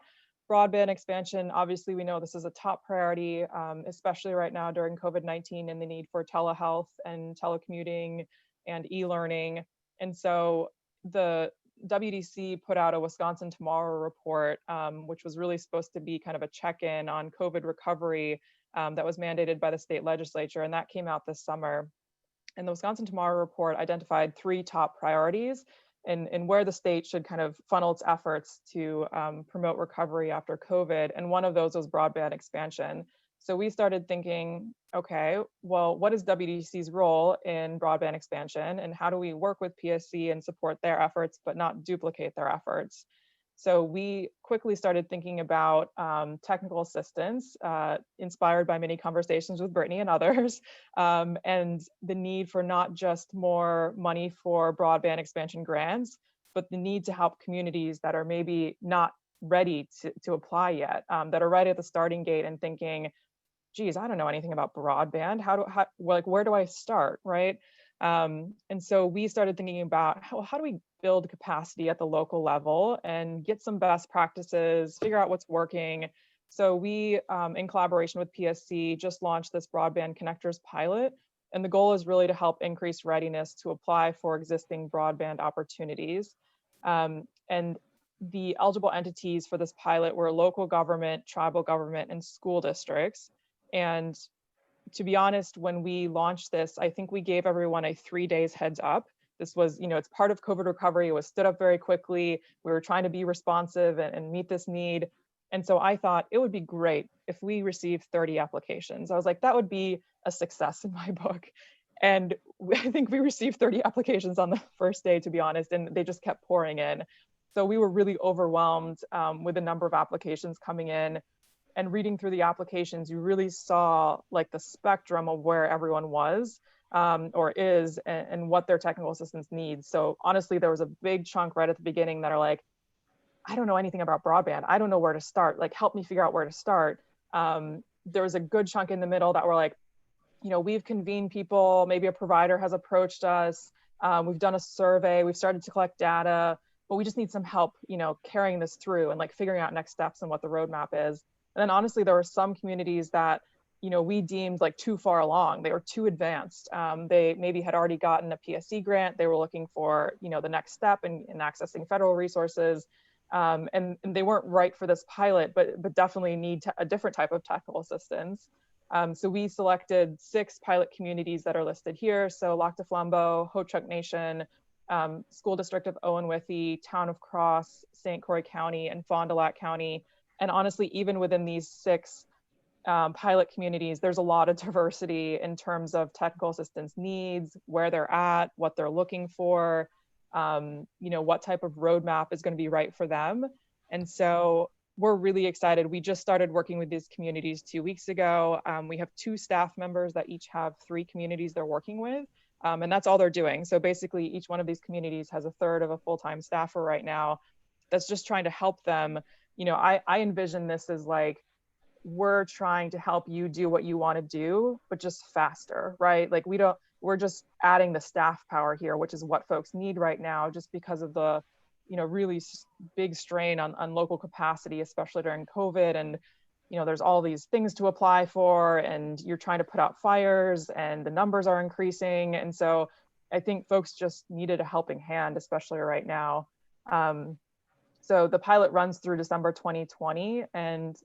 broadband expansion. Obviously, we know this is a top priority, especially right now during COVID-19 and the need for telehealth and telecommuting and e-learning. And so the WDC put out a Wisconsin Tomorrow report, which was really supposed to be kind of a check-in on COVID recovery that was mandated by the state legislature, and that came out this summer. And the Wisconsin Tomorrow report identified 3 top priorities and where the state should kind of funnel its efforts to promote recovery after COVID. And one of those was broadband expansion. So we started thinking, okay, well, what is WDC's role in broadband expansion, and how do we work with PSC and support their efforts, but not duplicate their efforts? So we quickly started thinking about technical assistance, inspired by many conversations with Brittany and others, and the need for not just more money for broadband expansion grants, but the need to help communities that are maybe not ready to apply yet, that are right at the starting gate and thinking, geez, I don't know anything about broadband. Where do I start, right? And so we started thinking about how do we build capacity at the local level and get some best practices, figure out what's working. So we, in collaboration with PSC, just launched this broadband connectors pilot. And the goal is really to help increase readiness to apply for existing broadband opportunities. And the eligible entities for this pilot were local government, tribal government, and school districts. And to be honest, when we launched this, I think we gave everyone a 3 days heads up. This was, it's part of COVID recovery. It was stood up very quickly. We were trying to be responsive and meet this need. And so I thought it would be great if we received 30 applications. I was like, that would be a success in my book. And I think we received 30 applications on the first day, to be honest, and they just kept pouring in. So we were really overwhelmed with the number of applications coming in. And reading through the applications, you really saw like the spectrum of where everyone was or is and what their technical assistance needs. So honestly, there was a big chunk right at the beginning that are like, I don't know anything about broadband. I don't know where to start. Like, help me figure out where to start. There was a good chunk in the middle that were like, we've convened people, maybe a provider has approached us. We've done a survey, we've started to collect data, but we just need some help, carrying this through and like figuring out next steps and what the roadmap is. And then honestly, there were some communities that, we deemed like too far along. They were too advanced. They maybe had already gotten a PSC grant. They were looking for, the next step in accessing federal resources. And they weren't right for this pilot, but definitely need a different type of technical assistance. So we selected 6 pilot communities that are listed here. So Lac du Flambeau, Ho-Chunk Nation, School District of Owen Withy, Town of Cross, St. Croix County, and Fond du Lac County. And honestly, even within these 6 pilot communities, there's a lot of diversity in terms of technical assistance needs, where they're at, what they're looking for, what type of roadmap is going to be right for them. And so we're really excited. We just started working with these communities 2 weeks ago. We have 2 staff members that each have 3 communities they're working with. And that's all they're doing. So basically, each one of these communities has a third of a full-time staffer right now that's just trying to help them. I envision this as like, we're trying to help you do what you want to do, but just faster, right? Like we're just adding the staff power here, which is what folks need right now, just because of the, really big strain on local capacity, especially during COVID. And, there's all these things to apply for, and you're trying to put out fires and the numbers are increasing. And so I think folks just needed a helping hand, especially right now. So the pilot runs through December 2020, and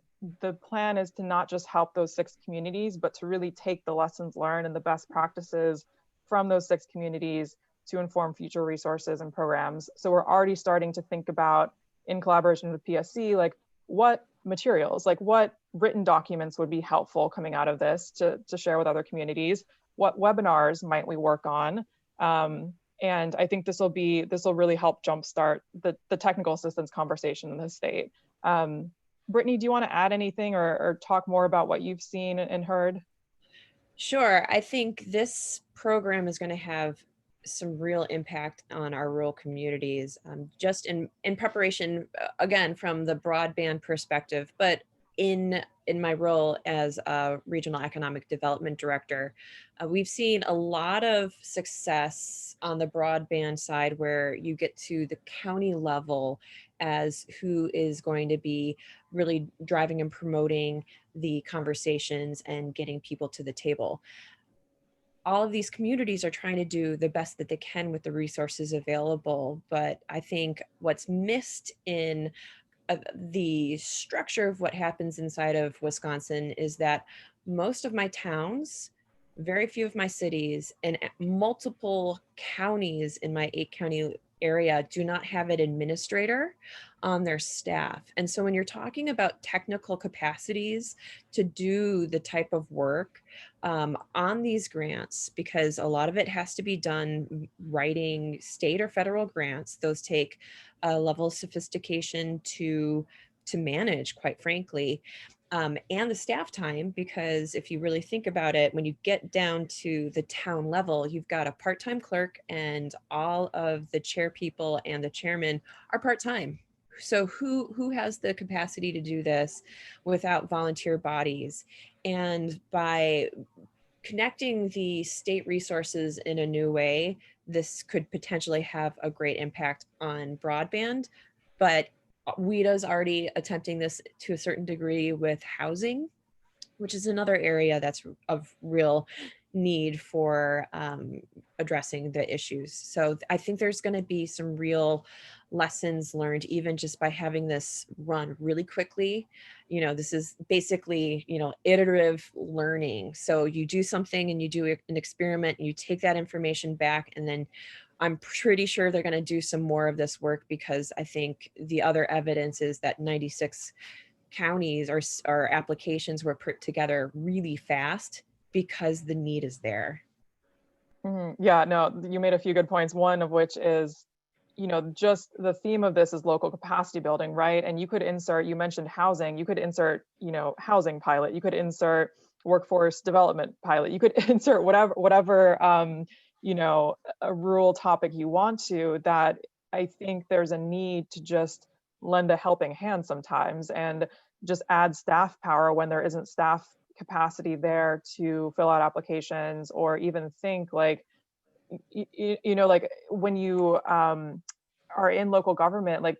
the plan is to not just help those 6 communities, but to really take the lessons learned and the best practices from those 6 communities to inform future resources and programs. So we're already starting to think about, in collaboration with PSC, like what materials, like what written documents would be helpful coming out of this to share with other communities, what webinars might we work on, And I think this will really help jumpstart the technical assistance conversation in the state. Brittany, do you want to add anything or talk more about what you've seen and heard? Sure. I think this program is going to have some real impact on our rural communities, just in preparation, again, from the broadband perspective, but in my role as a regional economic development director, we've seen a lot of success on the broadband side where you get to the county level as who is going to be really driving and promoting the conversations and getting people to the table. All of these communities are trying to do the best that they can with the resources available. But I think what's missed in the structure of what happens inside of Wisconsin is that most of my towns, very few of my cities, and multiple counties in my 8 county area do not have an administrator on their staff. And so when you're talking about technical capacities to do the type of work on these grants, because a lot of it has to be done writing state or federal grants, those take a level of sophistication to manage, quite frankly, and the staff time, because if you really think about it, when you get down to the town level, you've got a part-time clerk and all of the chair people and the chairman are part-time. So who has the capacity to do this without volunteer bodies? And by connecting the state resources in a new way, this could potentially have a great impact on broadband. But WIDA's already attempting this to a certain degree with housing, which is another area that's of real need for addressing the issues. So I think there's going to be some real lessons learned, even just by having this run really quickly. This is basically, iterative learning. So you do something and you do an experiment and you take that information back, and then I'm pretty sure they're going to do some more of this work, because I think the other evidence is that 96 counties or applications were put together really fast because the need is there. Yeah, no, you made a few good points. One of which is, just the theme of this is local capacity building, right? And you could insert, you mentioned housing, you could insert, housing pilot, you could insert workforce development pilot, you could insert whatever, a rural topic you want to. That I think there's a need to just lend a helping hand sometimes and just add staff power when there isn't staff capacity there to fill out applications, or even think like, like when you are in local government, like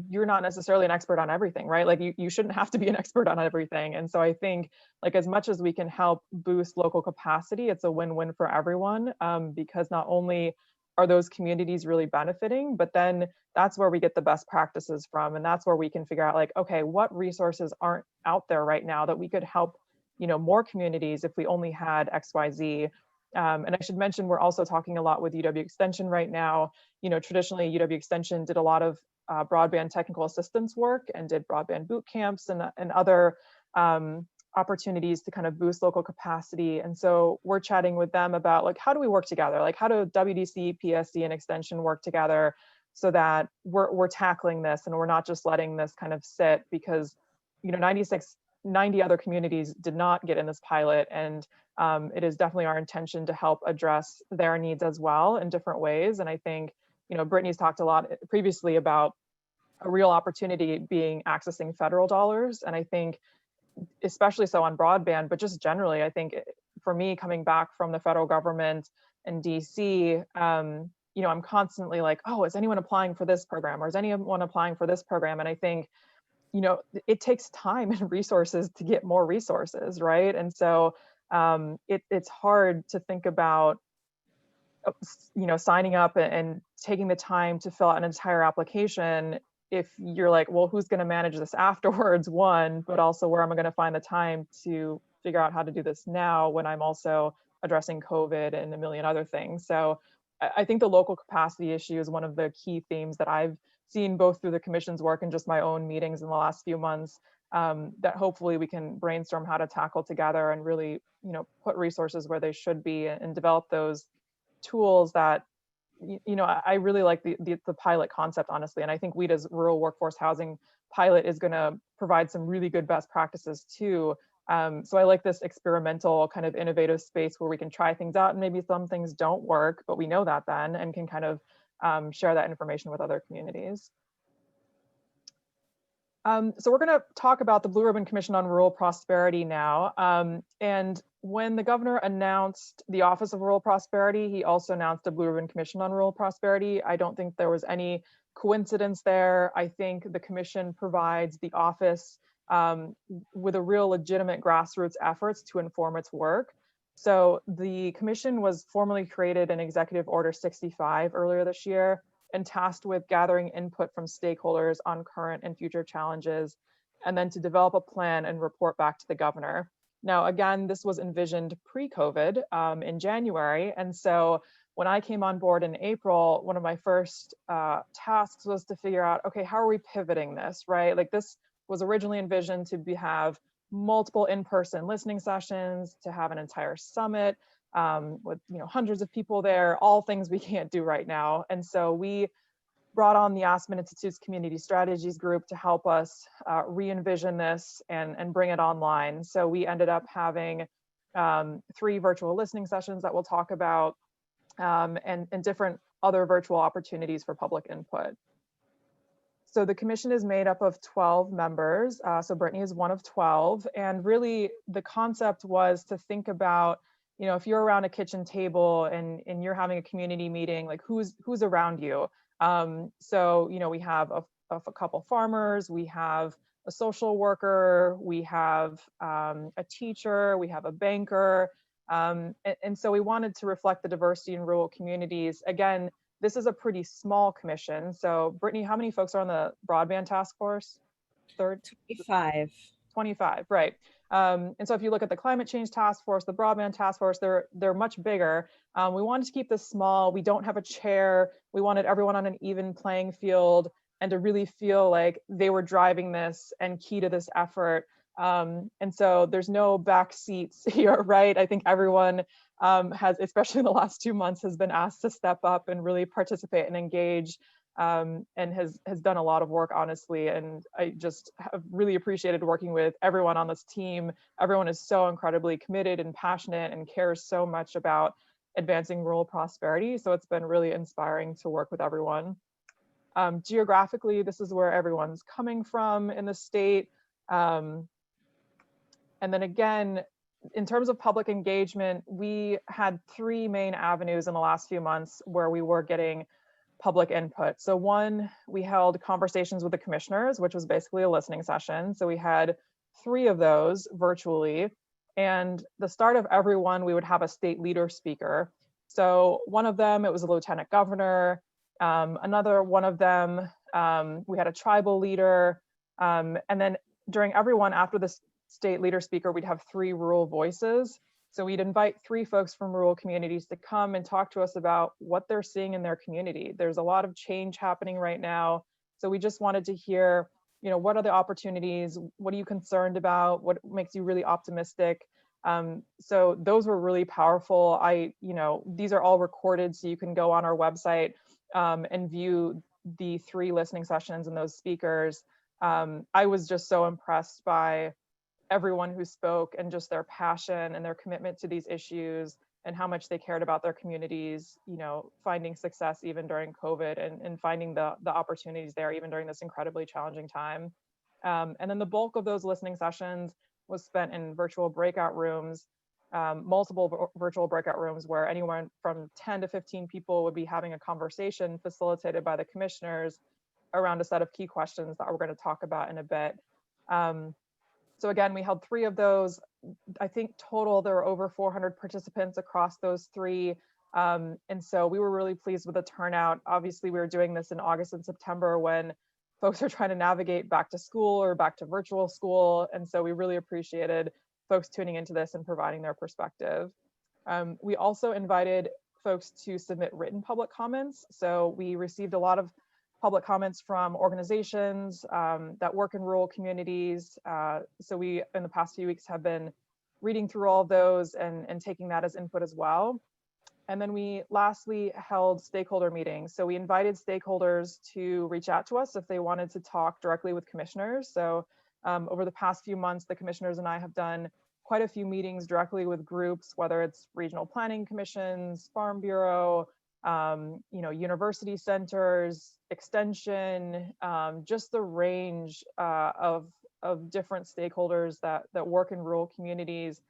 you're not necessarily an expert on everything, right? Like you shouldn't have to be an expert on everything. And so I think, like, as much as we can help boost local capacity, it's a win-win for everyone, because not only are those communities really benefiting, but then that's where we get the best practices from. And that's where we can figure out, like, okay, what resources aren't out there right now that we could help, more communities if we only had XYZ. And I should mention, we're also talking a lot with UW Extension right now. Traditionally, UW Extension did a lot of broadband technical assistance work and did broadband boot camps and other opportunities to kind of boost local capacity. And so we're chatting with them about, like, how do we work together? Like, how do WDC, PSD, and Extension work together so that we're tackling this and we're not just letting this kind of sit, because 90 other communities did not get in this pilot, and it is definitely our intention to help address their needs as well in different ways. And I think, Brittany's talked a lot previously about a real opportunity being accessing federal dollars. And I think especially so on broadband, but just generally, I think for me, coming back from the federal government and DC, I'm constantly like, oh, is anyone applying for this program? Or is anyone applying for this program? And I think, it takes time and resources to get more resources, right? And so it's hard to think about, signing up and taking the time to fill out an entire application if you're like, well, who's going to manage this afterwards? One, but also, where am I going to find the time to figure out how to do this now when I'm also addressing COVID and a million other things? So I think the local capacity issue is one of the key themes that I've seen both through the commission's work and just my own meetings in the last few months, that hopefully we can brainstorm how to tackle together and really, put resources where they should be and develop those tools that, I really like the pilot concept, honestly. And I think WHEDA's rural workforce housing pilot is going to provide some really good best practices too. So I like this experimental kind of innovative space where we can try things out and maybe some things don't work, but we know that then and can kind of share that information with other communities. So we're going to talk about the Blue Ribbon Commission on Rural Prosperity now. And when the governor announced the Office of Rural Prosperity, he also announced a Blue Ribbon Commission on Rural Prosperity. I don't think there was any coincidence there. I think the commission provides the office with a real legitimate grassroots efforts to inform its work. So the commission was formally created in Executive Order 65 earlier this year, and tasked with gathering input from stakeholders on current and future challenges, and then to develop a plan and report back to the governor. Now, again, this was envisioned pre-COVID in January. And so when I came on board in April, one of my first tasks was to figure out, okay, how are we pivoting this, right? Like this was originally envisioned to have multiple in-person listening sessions, to have an entire summit, with hundreds of people there, all things we can't do right now. And so we brought on the Aspen Institute's Community Strategies group to help us re-envision this and bring it online. So we ended up having 3 virtual listening sessions that we'll talk about, and different other virtual opportunities for public input. So the commission is made up of 12 members. So Brittany is one of 12. And really the concept was to think about, if you're around a kitchen table and you're having a community meeting, like who's around you. So, we have a couple farmers, we have a social worker, we have a teacher, we have a banker. And so we wanted to reflect the diversity in rural communities. Again, this is a pretty small commission. So Brittany, how many folks are on the broadband task force? 25. 25, right. And so if you look at the climate change task force, the broadband task force, they're much bigger. We wanted to keep this small. We don't have a chair. We wanted everyone on an even playing field and to really feel like they were driving this and key to this effort. And so there's no back seats here, right? I think everyone has, especially in the last 2 months, has been asked to step up and really participate and engage. And has done a lot of work, honestly. And I just have really appreciated working with everyone on this team. Everyone is so incredibly committed and passionate and cares so much about advancing rural prosperity. So it's been really inspiring to work with everyone. Geographically, this is where everyone's coming from in the state. And then again, in terms of public engagement, we had 3 main avenues in the last few months where we were getting public input. So one, we held conversations with the commissioners, which was basically a listening session. So we had 3 of those virtually. And the start of every one, we would have a state leader speaker. So one of them, it was a lieutenant governor. Another one of them, we had a tribal leader. And then during every one after the state leader speaker, we'd have 3 rural voices. So we'd invite 3 folks from rural communities to come and talk to us about what they're seeing in their community. There's a lot of change happening right now. So we just wanted to hear, what are the opportunities? What are you concerned about? What makes you really optimistic? So those were really powerful. These are all recorded, so you can go on our website and view the 3 listening sessions and those speakers. I was just so impressed by everyone who spoke and just their passion and their commitment to these issues and how much they cared about their communities, finding success even during COVID and finding the opportunities there even during this incredibly challenging time. And then the bulk of those listening sessions was spent in virtual breakout rooms, multiple virtual breakout rooms where anyone from 10 to 15 people would be having a conversation facilitated by the commissioners around a set of key questions that we're going to talk about in a bit. So again, we held 3 of those. I think total there were over 400 participants across those 3. And so we were really pleased with the turnout. Obviously, we were doing this in August and September when folks are trying to navigate back to school or back to virtual school. And so we really appreciated folks tuning into this and providing their perspective. We also invited folks to submit written public comments. So we received a lot of public comments from organizations that work in rural communities. So we, in the past few weeks, have been reading through all of those and taking that as input as well. And then we lastly held stakeholder meetings. So we invited stakeholders to reach out to us if they wanted to talk directly with commissioners. So over the past few months, the commissioners and I have done quite a few meetings directly with groups, whether it's regional planning commissions, Farm Bureau, university centers, extension, just the range of different stakeholders that work in rural communities.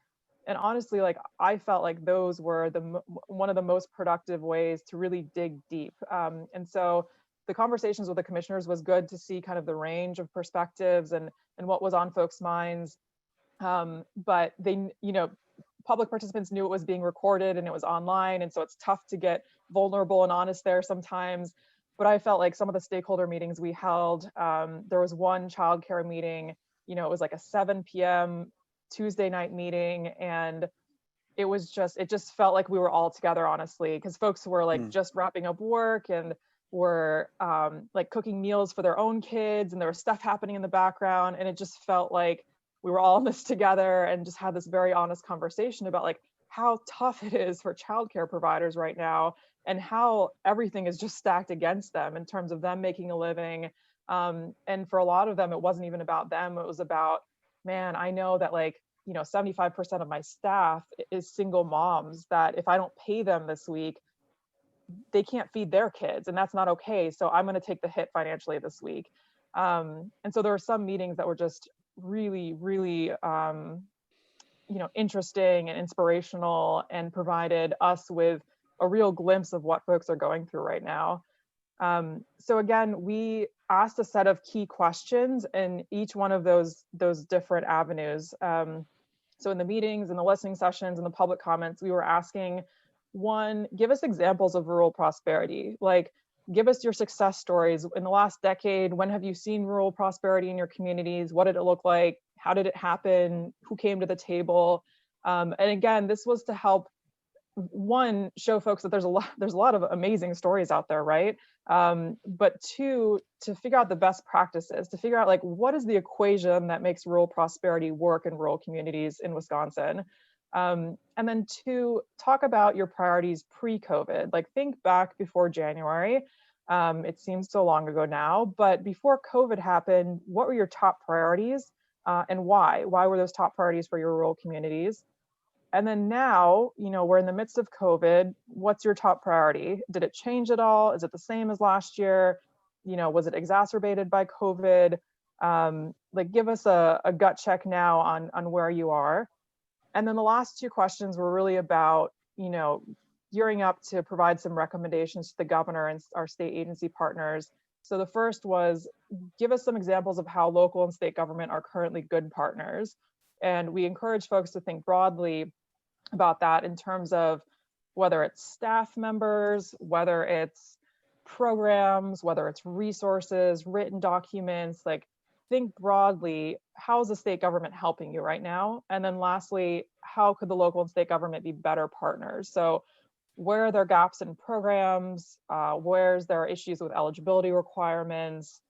And honestly, like I felt like those were one of the most productive ways to really dig deep. And so the conversations with the commissioners was good to see kind of the range of perspectives and what was on folks' minds. But they, public participants knew it was being recorded and it was online. And so it's tough to get vulnerable and honest there sometimes. But I felt like some of the stakeholder meetings we held, there was one childcare meeting, it was like a 7 p.m. Tuesday night meeting. And it just felt like we were all together, honestly, because folks were like just wrapping up work and were like cooking meals for their own kids. And there was stuff happening in the background. And it just felt like we were all in this together and just had this very honest conversation about like how tough it is for childcare providers right now and how everything is just stacked against them in terms of them making a living. And for a lot of them, it wasn't even about them. It was about, man, I know that 75% of my staff is single moms that if I don't pay them this week, they can't feed their kids, and that's not okay. So I'm going to take the hit financially this week. And so there were some meetings that were just really, really, interesting and inspirational and provided us with a real glimpse of what folks are going through right now. So again, we asked a set of key questions in each one of those different avenues. So in the meetings and the listening sessions and the public comments, we were asking, one, give us examples of rural prosperity. Like, give us your success stories. In the last decade, when have you seen rural prosperity in your communities? What did it look like? How did it happen? Who came to the table? And again, this was to help, one, show folks that there's a lot of amazing stories out there, right? But two, to figure out the best practices, to figure out like what is the equation that makes rural prosperity work in rural communities in Wisconsin. And then two, talk about your priorities pre-COVID. Like think back before January. It seems so long ago now, but before COVID happened, what were your top priorities and why? Why were those top priorities for your rural communities? And then now, we're in the midst of COVID. What's your top priority? Did it change at all? Is it the same as last year? Was it exacerbated by COVID? Give us a gut check now on where you are. And then the last two questions were really about, gearing up to provide some recommendations to the governor and our state agency partners. So the first was, give us some examples of how local and state government are currently good partners. And we encourage folks to think broadly about that in terms of whether it's staff members, whether it's programs, whether it's resources, written documents, like think broadly, how is the state government helping you right now? And then lastly, how could the local and state government be better partners? So where are there gaps in programs? Where's there are issues with eligibility requirements,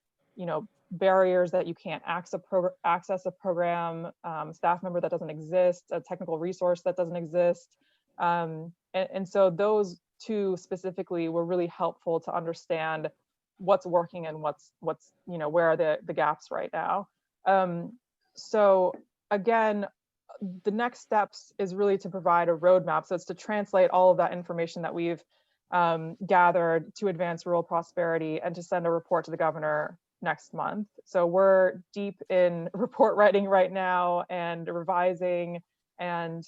barriers that you can't access a program, staff member that doesn't exist, a technical resource that doesn't exist. And so those two specifically were really helpful to understand what's working and what's where are the gaps right now. So again, the next steps is really to provide a roadmap. So it's to translate all of that information that we've gathered to advance rural prosperity and to send a report to the governor next month. So we're deep in report writing right now and revising. And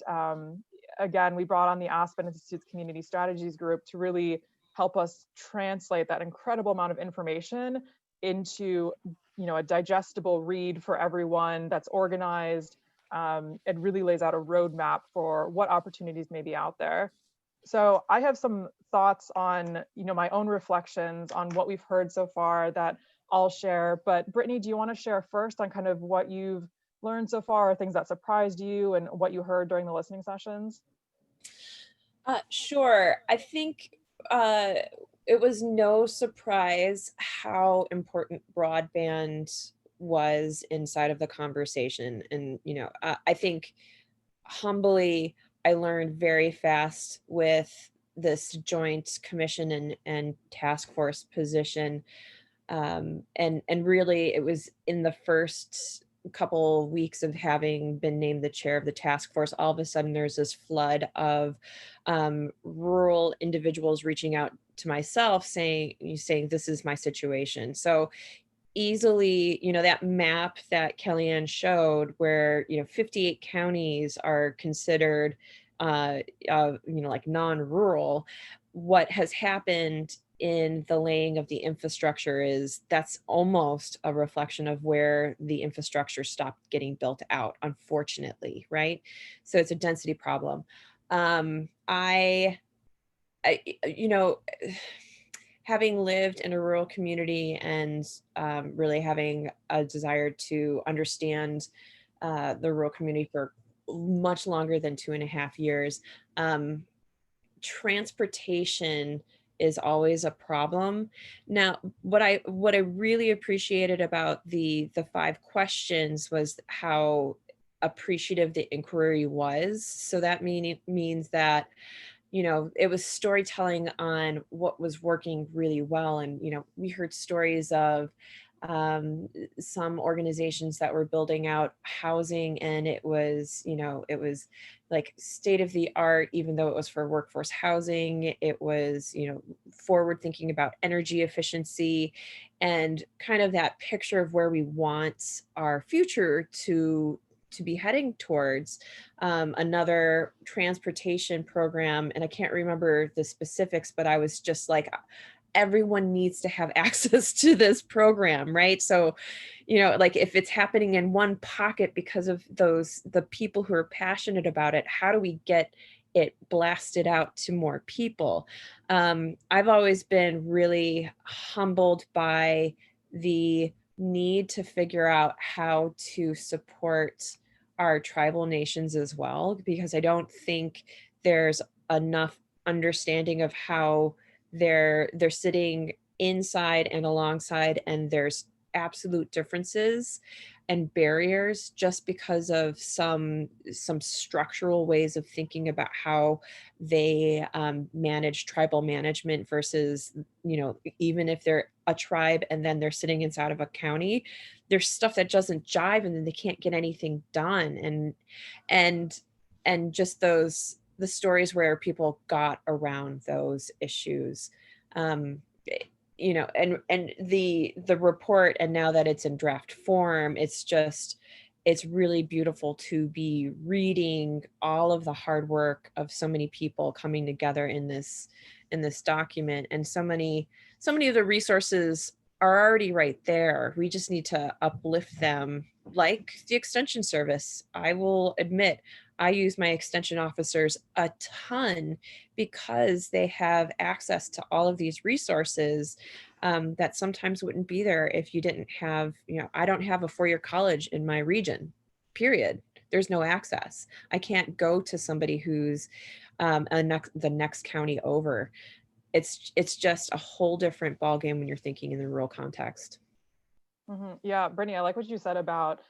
again, we brought on the Aspen Institute's Community Strategies Group to really help us translate that incredible amount of information into a digestible read for everyone that's organized. It really lays out a roadmap for what opportunities may be out there. So I have some thoughts on my own reflections on what we've heard so far that I'll share. But Brittany, do you want to share first on kind of what you've learned so far, or things that surprised you and what you heard during the listening sessions? Sure. I think it was no surprise how important broadband was inside of the conversation. And, I think humbly, I learned very fast with this joint commission and task force position. And really it was in the first couple weeks of having been named the chair of the task force, all of a sudden there's this flood of rural individuals reaching out to myself saying this is my situation. So easily, that map that Kelliann showed where, 58 counties are considered, like non-rural, what has happened in the laying of the infrastructure is that's almost a reflection of where the infrastructure stopped getting built out, unfortunately, right? So it's a density problem. I you know, having lived in a rural community and really having a desire to understand the rural community for much longer than 2.5 years, transportation is always a problem. Now, what I really appreciated about the 5 questions was how appreciative the inquiry was. So that means that it was storytelling on what was working really well. And, we heard stories of some organizations that were building out housing, and it was like state of the art, even though it was for workforce housing. It was, forward thinking about energy efficiency and kind of that picture of where we want our future to be heading towards. Another transportation program, and I can't remember the specifics, but I was just like, everyone needs to have access to this program, right? So, like if it's happening in one pocket because of the people who are passionate about it, how do we get it blasted out to more people? I've always been really humbled by the need to figure out how to support our tribal nations as well, because I don't think there's enough understanding of how they're sitting inside and alongside, and there's absolute differences and barriers just because of some structural ways of thinking about how they manage tribal management versus, even if they're a tribe and then they're sitting inside of a county, there's stuff that doesn't jive and then they can't get anything done. And just the stories where people got around those issues. um, and the report, and now that it's in draft form, it's really beautiful to be reading all of the hard work of so many people coming together in this document. And so many of the resources are already right there. We just need to uplift them, like the extension service. I will admit, I use my extension officers a ton because they have access to all of these resources that sometimes wouldn't be there if you didn't have, I don't have a 4-year college in my region, period. There's no access. I can't go to somebody who's the next county over. It's just a whole different ballgame when you're thinking in the rural context. Yeah, Brittany, I like what you said about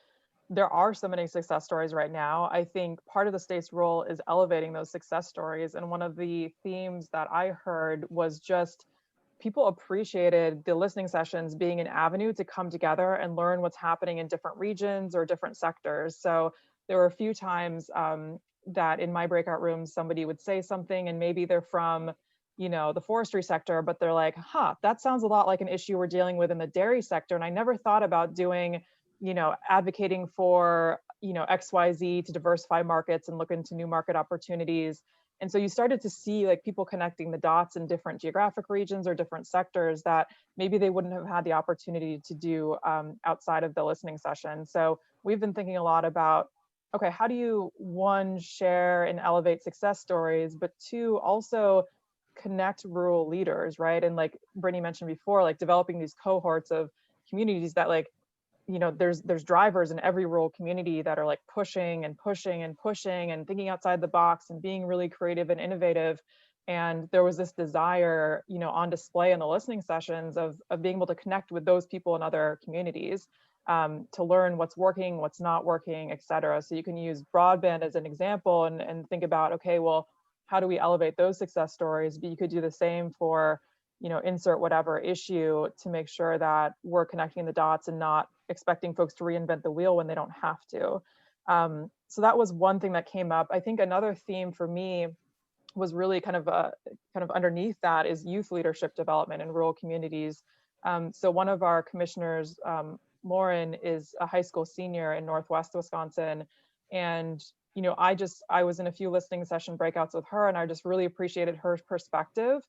there are so many success stories right now. I think part of the state's role is elevating those success stories. And one of the themes that I heard was just people appreciated the listening sessions being an avenue to come together and learn what's happening in different regions or different sectors. So there were a few times that in my breakout rooms, somebody would say something and maybe they're from, the forestry sector, but they're like, that sounds a lot like an issue we're dealing with in the dairy sector. And I never thought about doing, advocating for, XYZ to diversify markets and look into new market opportunities. And so you started to see like people connecting the dots in different geographic regions or different sectors that maybe they wouldn't have had the opportunity to do outside of the listening session. So we've been thinking a lot about, okay, how do you, one, share and elevate success stories, but two, also connect rural leaders, right? And like Brittany mentioned before, like developing these cohorts of communities that like, there's drivers in every rural community that are like pushing and pushing and pushing and thinking outside the box and being really creative and innovative. And there was this desire, on display in the listening sessions of being able to connect with those people in other communities, to learn what's working, what's not working, et cetera. So you can use broadband as an example and think about, okay, well, how do we elevate those success stories? But you could do the same for, insert whatever issue to make sure that we're connecting the dots and not expecting folks to reinvent the wheel when they don't have to. So that was one thing that came up. I think another theme for me was really kind of underneath that is youth leadership development in rural communities. So one of our commissioners, Lauren, is a high school senior in Northwest Wisconsin. And, I was in a few listening session breakouts with her, and I just really appreciated her perspective.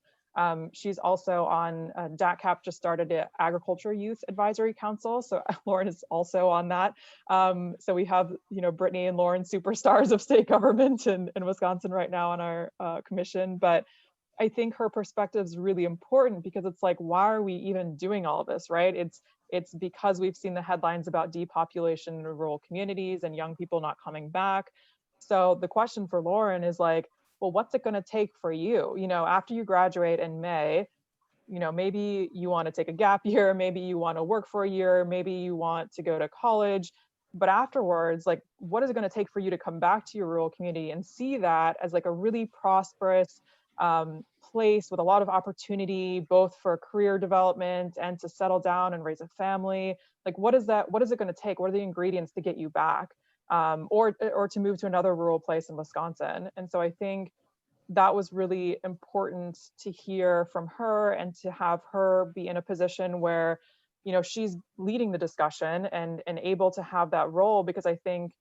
She's also on DATCAP just started an Agriculture Youth Advisory Council. So Lauren is also on that. So we have, Brittany and Lauren, superstars of state government in Wisconsin right now on our commission. But I think her perspective is really important because it's like, why are we even doing all of this, right? It's because we've seen the headlines about depopulation in rural communities and young people not coming back. So the question for Lauren is like, well, what's it going to take for you? After you graduate in May, maybe you want to take a gap year, maybe you want to work for a year, maybe you want to go to college. But afterwards, like, what is it going to take for you to come back to your rural community and see that as like a really prosperous place with a lot of opportunity, both for career development and to settle down and raise a family? Like, what is that? What is it going to take? What are the ingredients to get you back? Or to move to another rural place in Wisconsin. And so I think that was really important to hear from her and to have her be in a position where, she's leading the discussion and able to have that role, because I think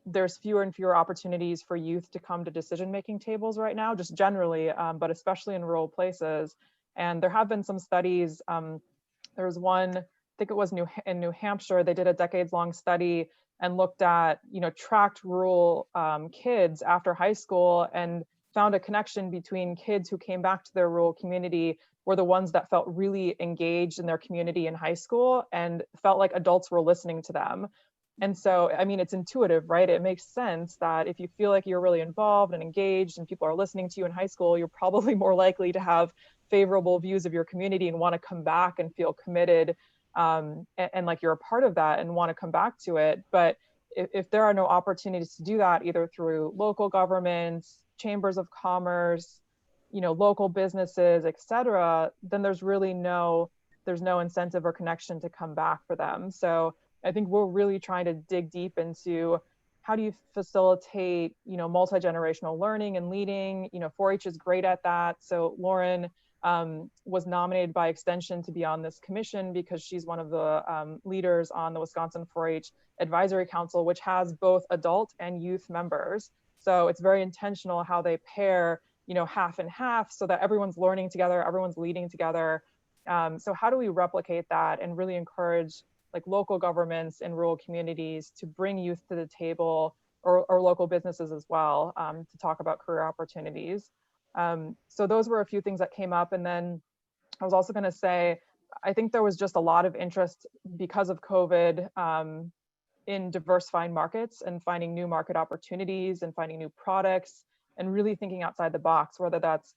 there's fewer and fewer opportunities for youth to come to decision-making tables right now, just generally, but especially in rural places. And there have been some studies. There was one, I think it was in New Hampshire, they did a decades-long study and looked at, tracked rural kids after high school and found a connection between kids who came back to their rural community were the ones that felt really engaged in their community in high school and felt like adults were listening to them. And so, I mean, it's intuitive, right? It makes sense that if you feel like you're really involved and engaged and people are listening to you in high school, you're probably more likely to have favorable views of your community and want to come back and feel committed, and like you're a part of that and want to come back to it. But if there are no opportunities to do that, either through local governments, chambers of commerce, local businesses, et cetera, then there's no incentive or connection to come back for them. So I think we're really trying to dig deep into how do you facilitate, multi-generational learning and leading. 4-H is great at that. So Lauren was nominated by Extension to be on this commission because she's one of the leaders on the Wisconsin 4-H Advisory Council, which has both adult and youth members. So it's very intentional how they pair, half and half, so that everyone's learning together, everyone's leading together. So how do we replicate that and really encourage like local governments in rural communities to bring youth to the table, or local businesses as well, to talk about career opportunities? So those were a few things that came up. And then I was also going to say, I think there was just a lot of interest because of COVID in diversifying markets and finding new market opportunities and finding new products and really thinking outside the box, whether that's,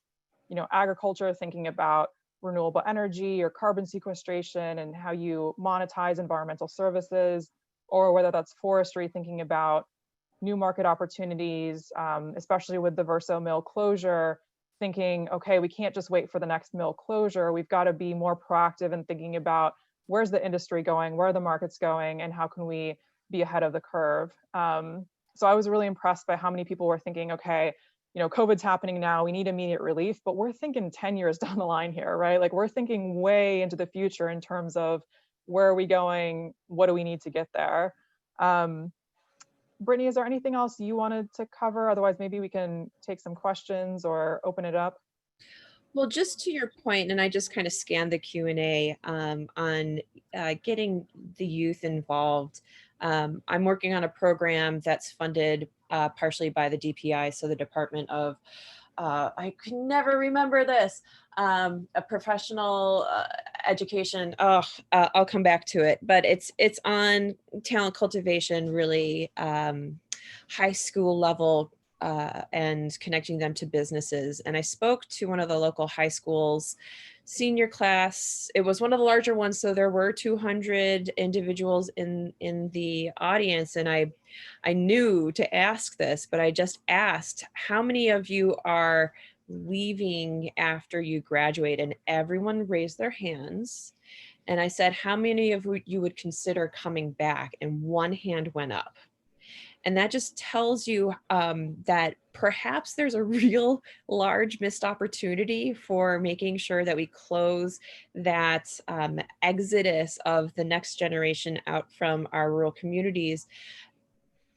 agriculture, thinking about renewable energy or carbon sequestration and how you monetize environmental services, or whether that's forestry, thinking about new market opportunities, especially with the Verso mill closure, thinking, okay, we can't just wait for the next mill closure. We've got to be more proactive in thinking about where's the industry going, where are the markets going, and how can we be ahead of the curve. So I was really impressed by how many people were thinking, okay, COVID's happening now, we need immediate relief, but we're thinking 10 years down the line here, right? Like we're thinking way into the future in terms of where are we going? What do we need to get there? Brittany, is there anything else you wanted to cover? Otherwise, maybe we can take some questions or open it up. Well, just to your point, and I just kind of scanned the Q&A on getting the youth involved. I'm working on a program that's funded partially by the DPI, so the Department of, I can never remember this, a professional education. I'll come back to it, but it's on talent cultivation, really high school level and connecting them to businesses. And I spoke to one of the local high schools senior class. It was one of the larger ones, so there were 200 individuals in the audience, and I knew to ask this, but I just asked, how many of you are leaving after you graduate? And everyone raised their hands. And I said, how many of you would consider coming back? And one hand went up. And that just tells you that perhaps there's a real large missed opportunity for making sure that we close that exodus of the next generation out from our rural communities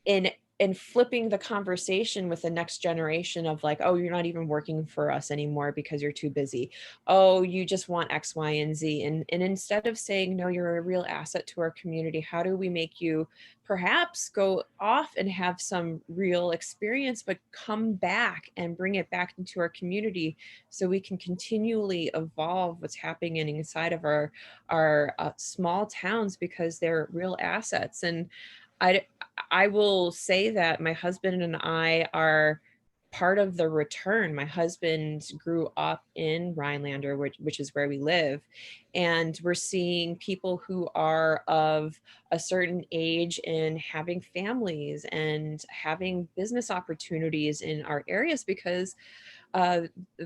in flipping the conversation with the next generation of like, oh, you're not even working for us anymore because you're too busy. Oh, you just want X, Y, and Z. And instead of saying, no, you're a real asset to our community, how do we make you perhaps go off and have some real experience, but come back and bring it back into our community so we can continually evolve what's happening inside of our small towns, because they're real assets. And I will say that my husband and I are part of the return. My husband grew up in Rhinelander, which is where we live. And we're seeing people who are of a certain age and having families and having business opportunities in our areas because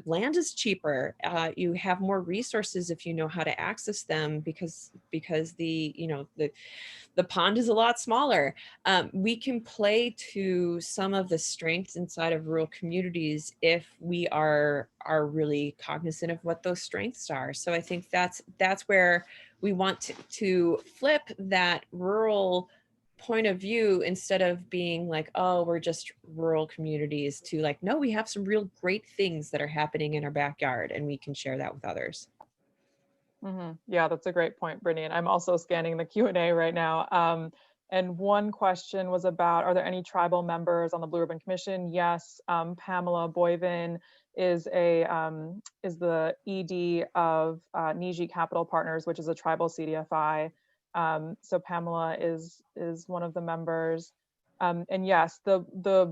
land is cheaper. You have more resources if you know how to access them, because the pond is a lot smaller. We can play to some of the strengths inside of rural communities if we are really cognizant of what those strengths are. So I think that's where we want to flip that rural point of view, instead of being like, oh, we're just rural communities, to like, no, we have some real great things that are happening in our backyard and we can share that with others. Yeah, that's a great point, Brittany. And I'm also scanning the Q&A right now. And one question was about, are there any tribal members on the Blue Ribbon Commission? Yes, Pamela Boyvin is the ED of Niji Capital Partners, which is a tribal CDFI. So Pamela is one of the members. And yes, the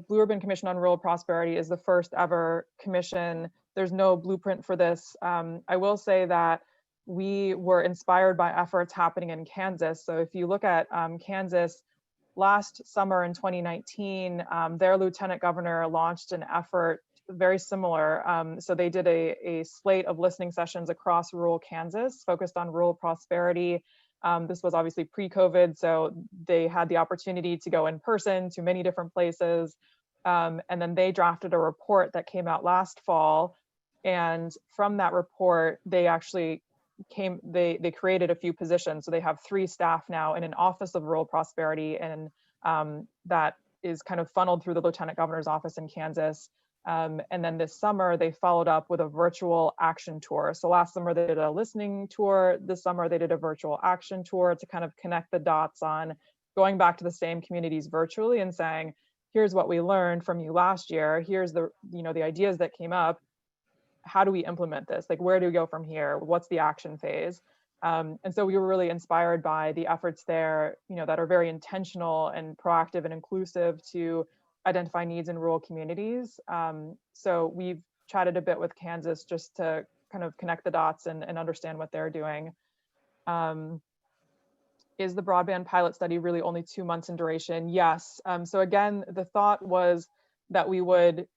Blue Ribbon Commission on Rural Prosperity is the first ever commission. There's no blueprint for this. I will say that we were inspired by efforts happening in Kansas. So if you look at Kansas, last summer in 2019, their lieutenant governor launched an effort very similar. So they did a slate of listening sessions across rural Kansas focused on rural prosperity. This was obviously pre-COVID, so they had the opportunity to go in person to many different places. And then they drafted a report that came out last fall. And from that report, they actually they created a few positions. So they have 3 staff now in an office of rural prosperity, and that is kind of funneled through the lieutenant governor's office in Kansas. And then this summer they followed up with a virtual action tour. So last summer they did a listening tour. This summer they did a virtual action tour to kind of connect the dots on going back to the same communities virtually and saying, here's what we learned from you last year. Here's the ideas that came up. How do we implement this? Like, where do we go from here? What's the action phase? And so we were really inspired by the efforts there, that are very intentional and proactive and inclusive to identify needs in rural communities. So we've chatted a bit with Kansas just to kind of connect the dots and understand what they're doing. Is the broadband pilot study really only 2 months in duration? Yes. So again, the thought was that we would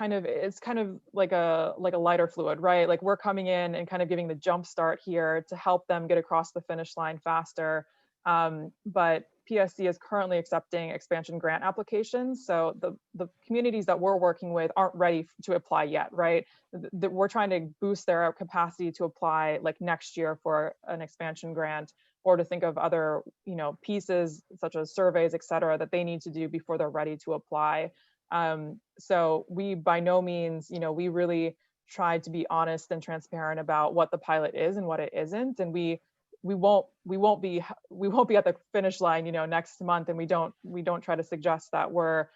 it's kind of like a lighter fluid, right? Like, we're coming in and kind of giving the jump start here to help them get across the finish line faster. But PSC is currently accepting expansion grant applications. So the communities that we're working with aren't ready to apply yet, right? We're trying to boost their capacity to apply like next year for an expansion grant, or to think of other, pieces such as surveys, et cetera, that they need to do before they're ready to apply. So we, by no means, we really tried to be honest and transparent about what the pilot is and what it isn't. And we won't be at the finish line, next month. And we don't try to suggest that we're,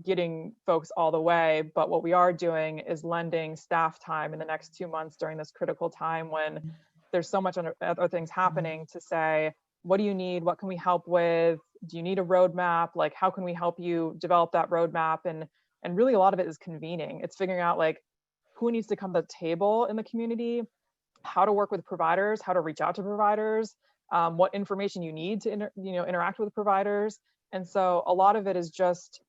getting folks all the way. But what we are doing is lending staff time in the next 2 months during this critical time when there's so much other things happening, to say, what do you need? What can we help with? Do you need a roadmap? Like, how can we help you develop that roadmap? And And really a lot of it is convening. It's figuring out like who needs to come to the table in the community, how to work with providers, how to reach out to providers, what information you need to interact with providers. And so a lot of it is just,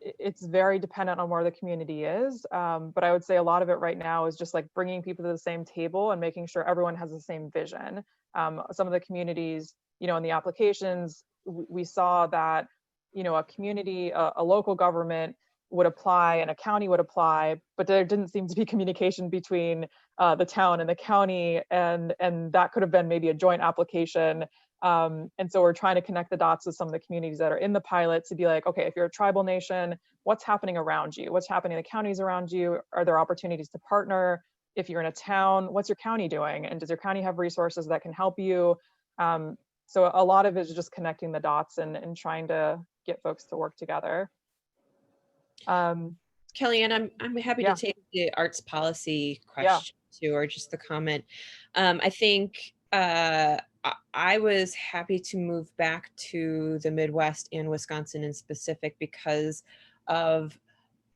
it's very dependent on where the community is. But I would say a lot of it right now is just like bringing people to the same table and making sure everyone has the same vision. Some of the communities, in the applications, we saw that, a community, a local government would apply and a county would apply, but there didn't seem to be communication between the town and the county, and that could have been maybe a joint application. And so we're trying to connect the dots with some of the communities that are in the pilot to be like, okay, if you're a tribal nation, what's happening around you? What's happening in the counties around you? Are there opportunities to partner? If you're in a town, what's your county doing? And does your county have resources that can help you? So a lot of it is just connecting the dots and trying to get folks to work together. Kelliann, I'm happy Yeah. to take the arts policy question too, or just the comment. I think I was happy to move back to the Midwest and Wisconsin in specific because of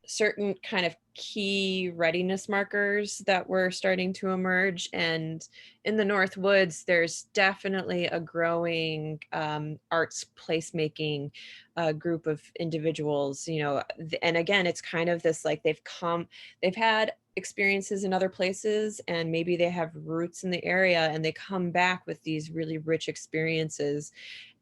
certain kind of key readiness markers that were starting to emerge. And in the North Woods, there's definitely a growing arts placemaking group of individuals, and again, it's kind of this, like they've had experiences in other places and maybe they have roots in the area and they come back with these really rich experiences.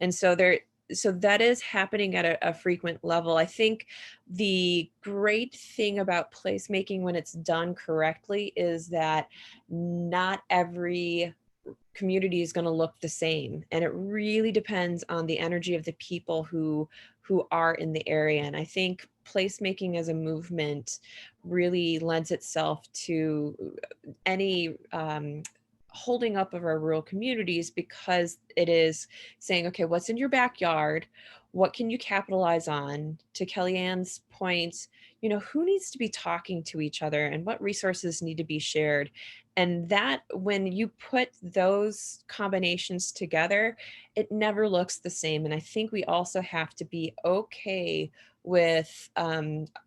And so that is happening at a frequent level. I think the great thing about placemaking when it's done correctly is that not every community is going to look the same, and it really depends on the energy of the people who are in the area. And I think placemaking as a movement really lends itself to any holding up of our rural communities, because it is saying, okay, what's in your backyard? What can you capitalize on? To Kelliann's point, who needs to be talking to each other and what resources need to be shared? And that, when you put those combinations together, it never looks the same. And I think we also have to be okay with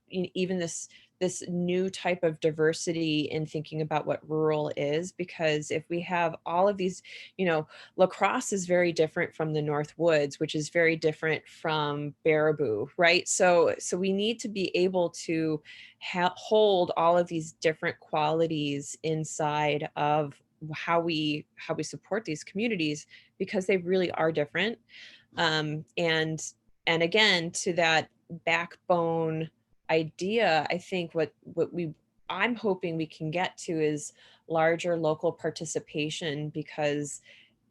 even this new type of diversity in thinking about what rural is, because if we have all of these, La Crosse is very different from the North Woods, which is very different from Baraboo, right? So we need to be able to hold all of these different qualities inside of how we support these communities, because they really are different. And again, to that backbone idea, I think what I'm hoping we can get to is larger local participation, because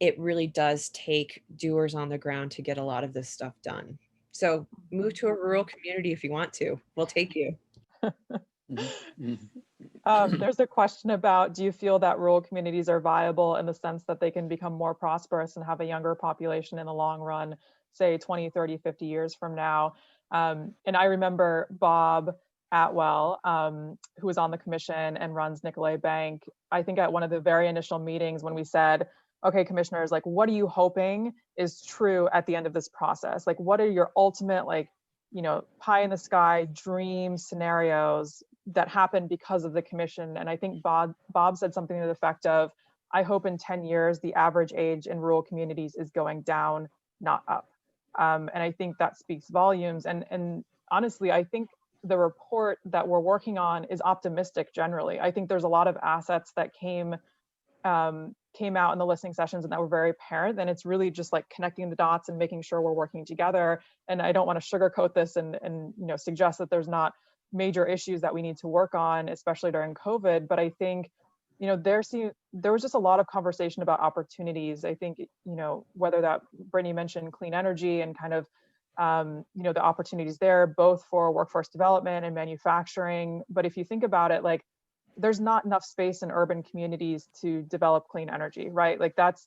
it really does take doers on the ground to get a lot of this stuff done. So move to a rural community if you want to. We'll take you. There's a question about, do you feel that rural communities are viable in the sense that they can become more prosperous and have a younger population in the long run, say 20, 30, 50 years from now? And I remember Bob Atwell, who was on the commission and runs Nicolay Bank, I think at one of the very initial meetings when we said, okay, commissioners, like, what are you hoping is true at the end of this process? Like, what are your ultimate, pie in the sky dream scenarios that happen because of the commission? And I think Bob said something to the effect of, I hope in 10 years, the average age in rural communities is going down, not up. And I think that speaks volumes. And honestly, I think the report that we're working on is optimistic generally. I think there's a lot of assets that came out in the listening sessions and that were very apparent. And it's really just like connecting the dots and making sure we're working together. And I don't want to sugarcoat this and suggest that there's not major issues that we need to work on, especially during COVID. But I think there was just a lot of conversation about opportunities. I think, whether that Brittany mentioned clean energy and kind of, the opportunities there, both for workforce development and manufacturing. But if you think about it, like, there's not enough space in urban communities to develop clean energy, right? Like that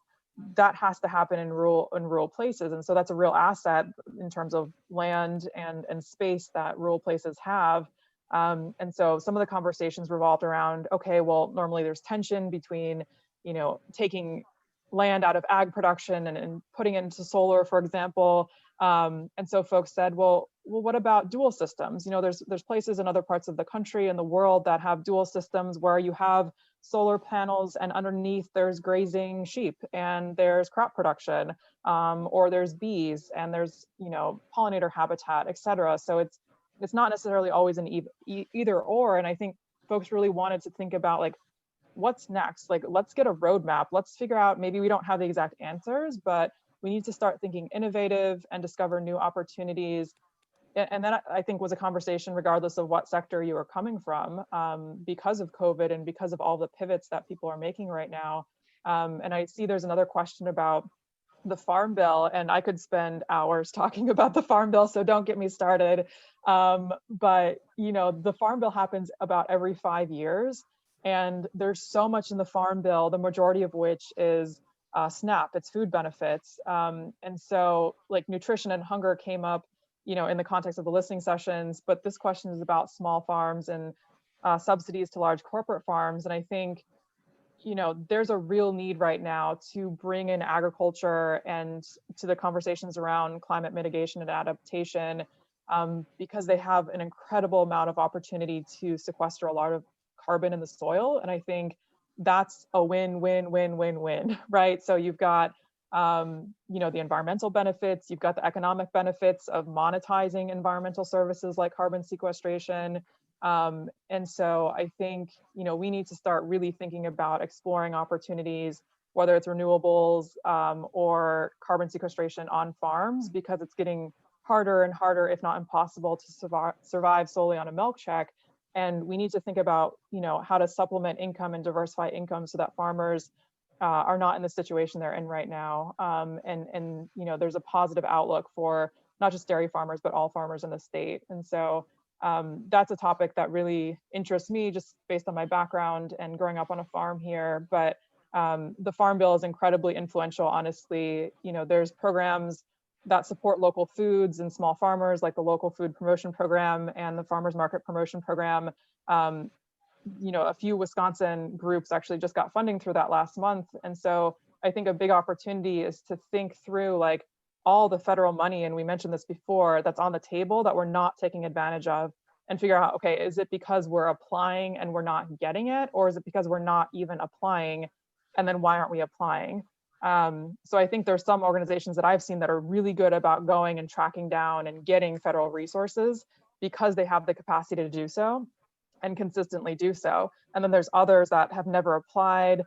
has to happen in rural places. And so that's a real asset in terms of land and space that rural places have. And so some of the conversations revolved around, okay, well, normally there's tension between, taking land out of ag production and putting it into solar, for example. And so folks said, well, what about dual systems? There's places in other parts of the country and the world that have dual systems where you have solar panels and underneath there's grazing sheep and there's crop production, or there's bees and there's, pollinator habitat, et cetera. So it's not necessarily always an either or. And I think folks really wanted to think about like, what's next? Like, let's get a roadmap. Let's figure out, maybe we don't have the exact answers, but we need to start thinking innovative and discover new opportunities. And that, I think, was a conversation regardless of what sector you were coming from, because of COVID and because of all the pivots that people are making right now. And I see there's another question about the Farm Bill, and I could spend hours talking about the Farm Bill, so don't get me started. But the Farm Bill happens about every 5 years, and there's so much in the Farm Bill, the majority of which is SNAP, it's food benefits. And so like nutrition and hunger came up, in the context of the listening sessions, but this question is about small farms and subsidies to large corporate farms. And I think there's a real need right now to bring in agriculture and to the conversations around climate mitigation and adaptation, because they have an incredible amount of opportunity to sequester a lot of carbon in the soil. And I think that's a win, win, win, win, win, right? So you've got, the environmental benefits, you've got the economic benefits of monetizing environmental services like carbon sequestration. And so I think, we need to start really thinking about exploring opportunities, whether it's renewables or carbon sequestration on farms, because it's getting harder and harder, if not impossible, to survive solely on a milk check. And we need to think about, how to supplement income and diversify income so that farmers are not in the situation they're in right now. And there's a positive outlook for not just dairy farmers, but all farmers in the state. And so that's a topic that really interests me just based on my background and growing up on a farm here. But the Farm Bill is incredibly influential, honestly. There's programs that support local foods and small farmers, like the Local Food Promotion Program and the Farmers Market Promotion Program. A few Wisconsin groups actually just got funding through that last month. And so I think a big opportunity is to think through like all the federal money, and we mentioned this before, that's on the table that we're not taking advantage of, and figure out, okay, is it because we're applying and we're not getting it? Or is it because we're not even applying? And then why aren't we applying? So I think there's some organizations that I've seen that are really good about going and tracking down and getting federal resources because they have the capacity to do so and consistently do so. And then there's others that have never applied,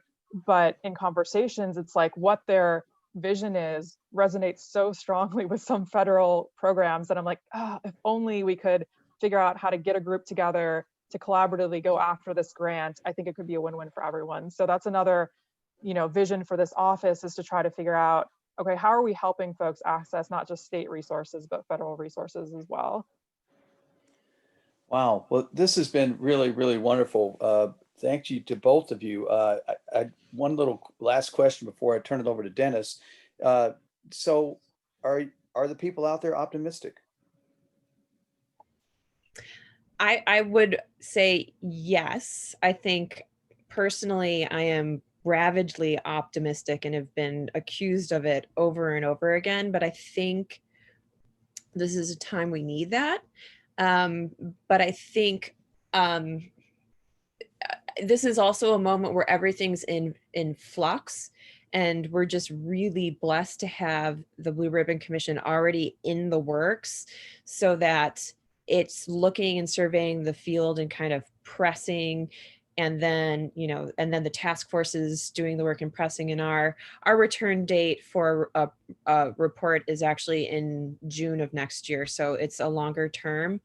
but in conversations, it's like what their vision is resonates so strongly with some federal programs that I'm like, if only we could figure out how to get a group together to collaboratively go after this grant. I think it could be a win-win for everyone. So that's another, vision for this office, is to try to figure out, okay, how are we helping folks access not just state resources, but federal resources as well? Wow. Well, this has been really, really wonderful. Thank you to both of you. One little last question before I turn it over to Dennis. So are the people out there optimistic? I would say yes. I think personally, I am ravagely optimistic and have been accused of it over and over again. But I think this is a time we need that. But I think this is also a moment where everything's in flux. And we're just really blessed to have the Blue Ribbon Commission already in the works, so that it's looking and surveying the field and kind of pressing, and then the task forces doing the work and pressing. And our return date for a report is actually in June of next year, so it's a longer term.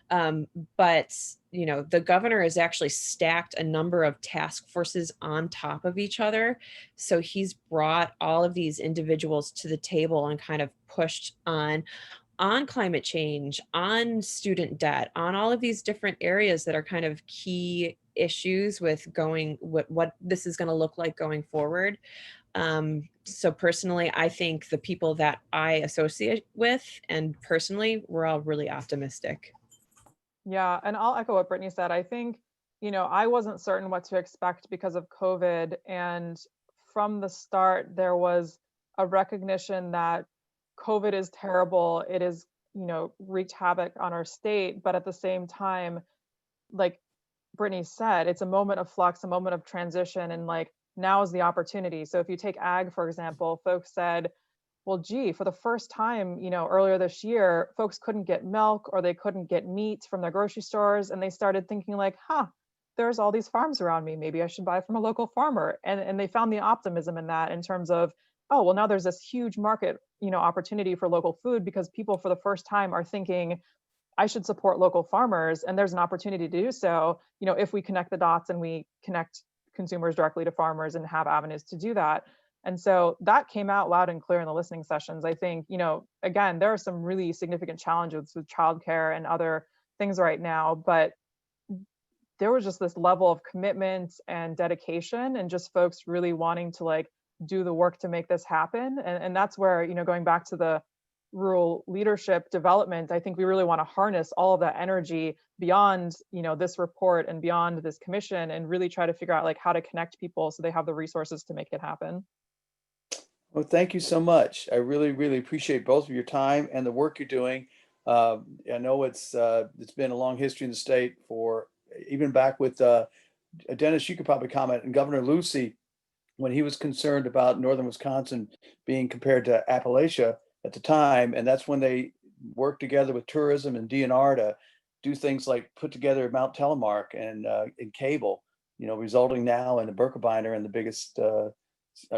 But the governor has actually stacked a number of task forces on top of each other. So he's brought all of these individuals to the table and kind of pushed on climate change, on student debt, on all of these different areas that are kind of key issues with what this is going to look like going forward. So personally, I think the people that I associate with, and personally, we're all really optimistic. Yeah, and I'll echo what Brittany said. I think, I wasn't certain what to expect because of COVID. And from the start, there was a recognition that COVID is terrible. It is, wreaked havoc on our state. But at the same time, like Brittany said, it's a moment of flux, a moment of transition, and like now is the opportunity. So if you take ag, for example, folks said, well, gee, for the first time, earlier this year, folks couldn't get milk or they couldn't get meat from their grocery stores. And they started thinking like, there's all these farms around me. Maybe I should buy from a local farmer. And they found the optimism in that in terms of, oh, well, now there's this huge market, opportunity for local food because people for the first time are thinking, I should support local farmers. And there's an opportunity to do so, if we connect the dots and we connect consumers directly to farmers and have avenues to do that. And so that came out loud and clear in the listening sessions. I think, again, there are some really significant challenges with childcare and other things right now, but there was just this level of commitment and dedication and just folks really wanting to like do the work to make this happen. And that's where, going back to the rural leadership development, I think we really want to harness all of that energy beyond, this report and beyond this commission and really try to figure out like how to connect people so they have the resources to make it happen. Well, thank you so much. I really, really appreciate both of your time and the work you're doing. I know it's been a long history in the state for even back with Dennis. You could probably comment, and Governor Lucy, when he was concerned about northern Wisconsin being compared to Appalachia at the time, and that's when they worked together with tourism and DNR to do things like put together Mount Telemark and cable, resulting now in the Birkebeiner and the biggest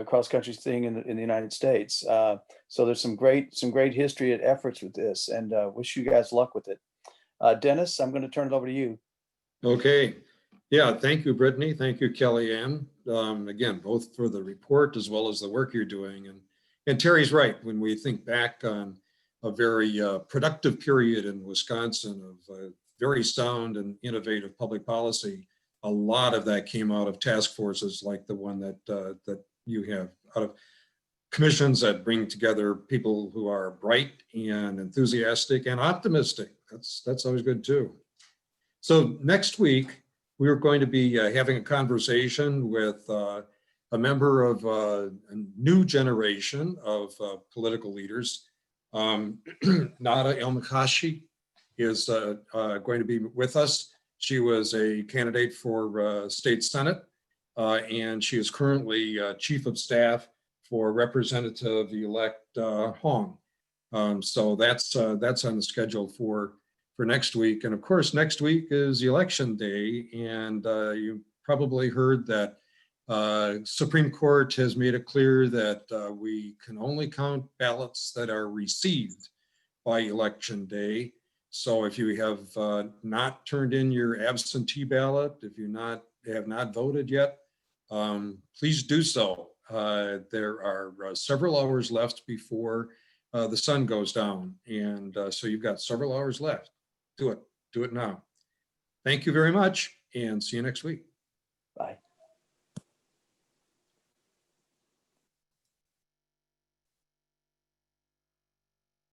cross-country thing in the United States. So there's some great history and efforts with this, and wish you guys luck with it. Dennis, I'm going to turn it over to you. Okay. Yeah, thank you, Brittany. Thank you, Kelliann. Again, both for the report as well as the work you're doing. And Terry's right. When we think back on a very productive period in Wisconsin of very sound and innovative public policy, a lot of that came out of task forces like the one that you have, out of commissions that bring together people who are bright and enthusiastic and optimistic. That's always good too. So next week, we're going to be having a conversation with a member of a new generation of political leaders. Nada Elmakashi is going to be with us. She was a candidate for state senate, and she is currently chief of staff for Representative-elect Hong. So that's on the schedule for next week. And of course, next week is election day. And you probably heard that Supreme Court has made it clear that we can only count ballots that are received by election day. So if you have not turned in your absentee ballot, if you have not voted yet, please do so. There are several hours left before the sun goes down. And so you've got several hours left. Do it now. Thank you very much, and see you next week. Bye.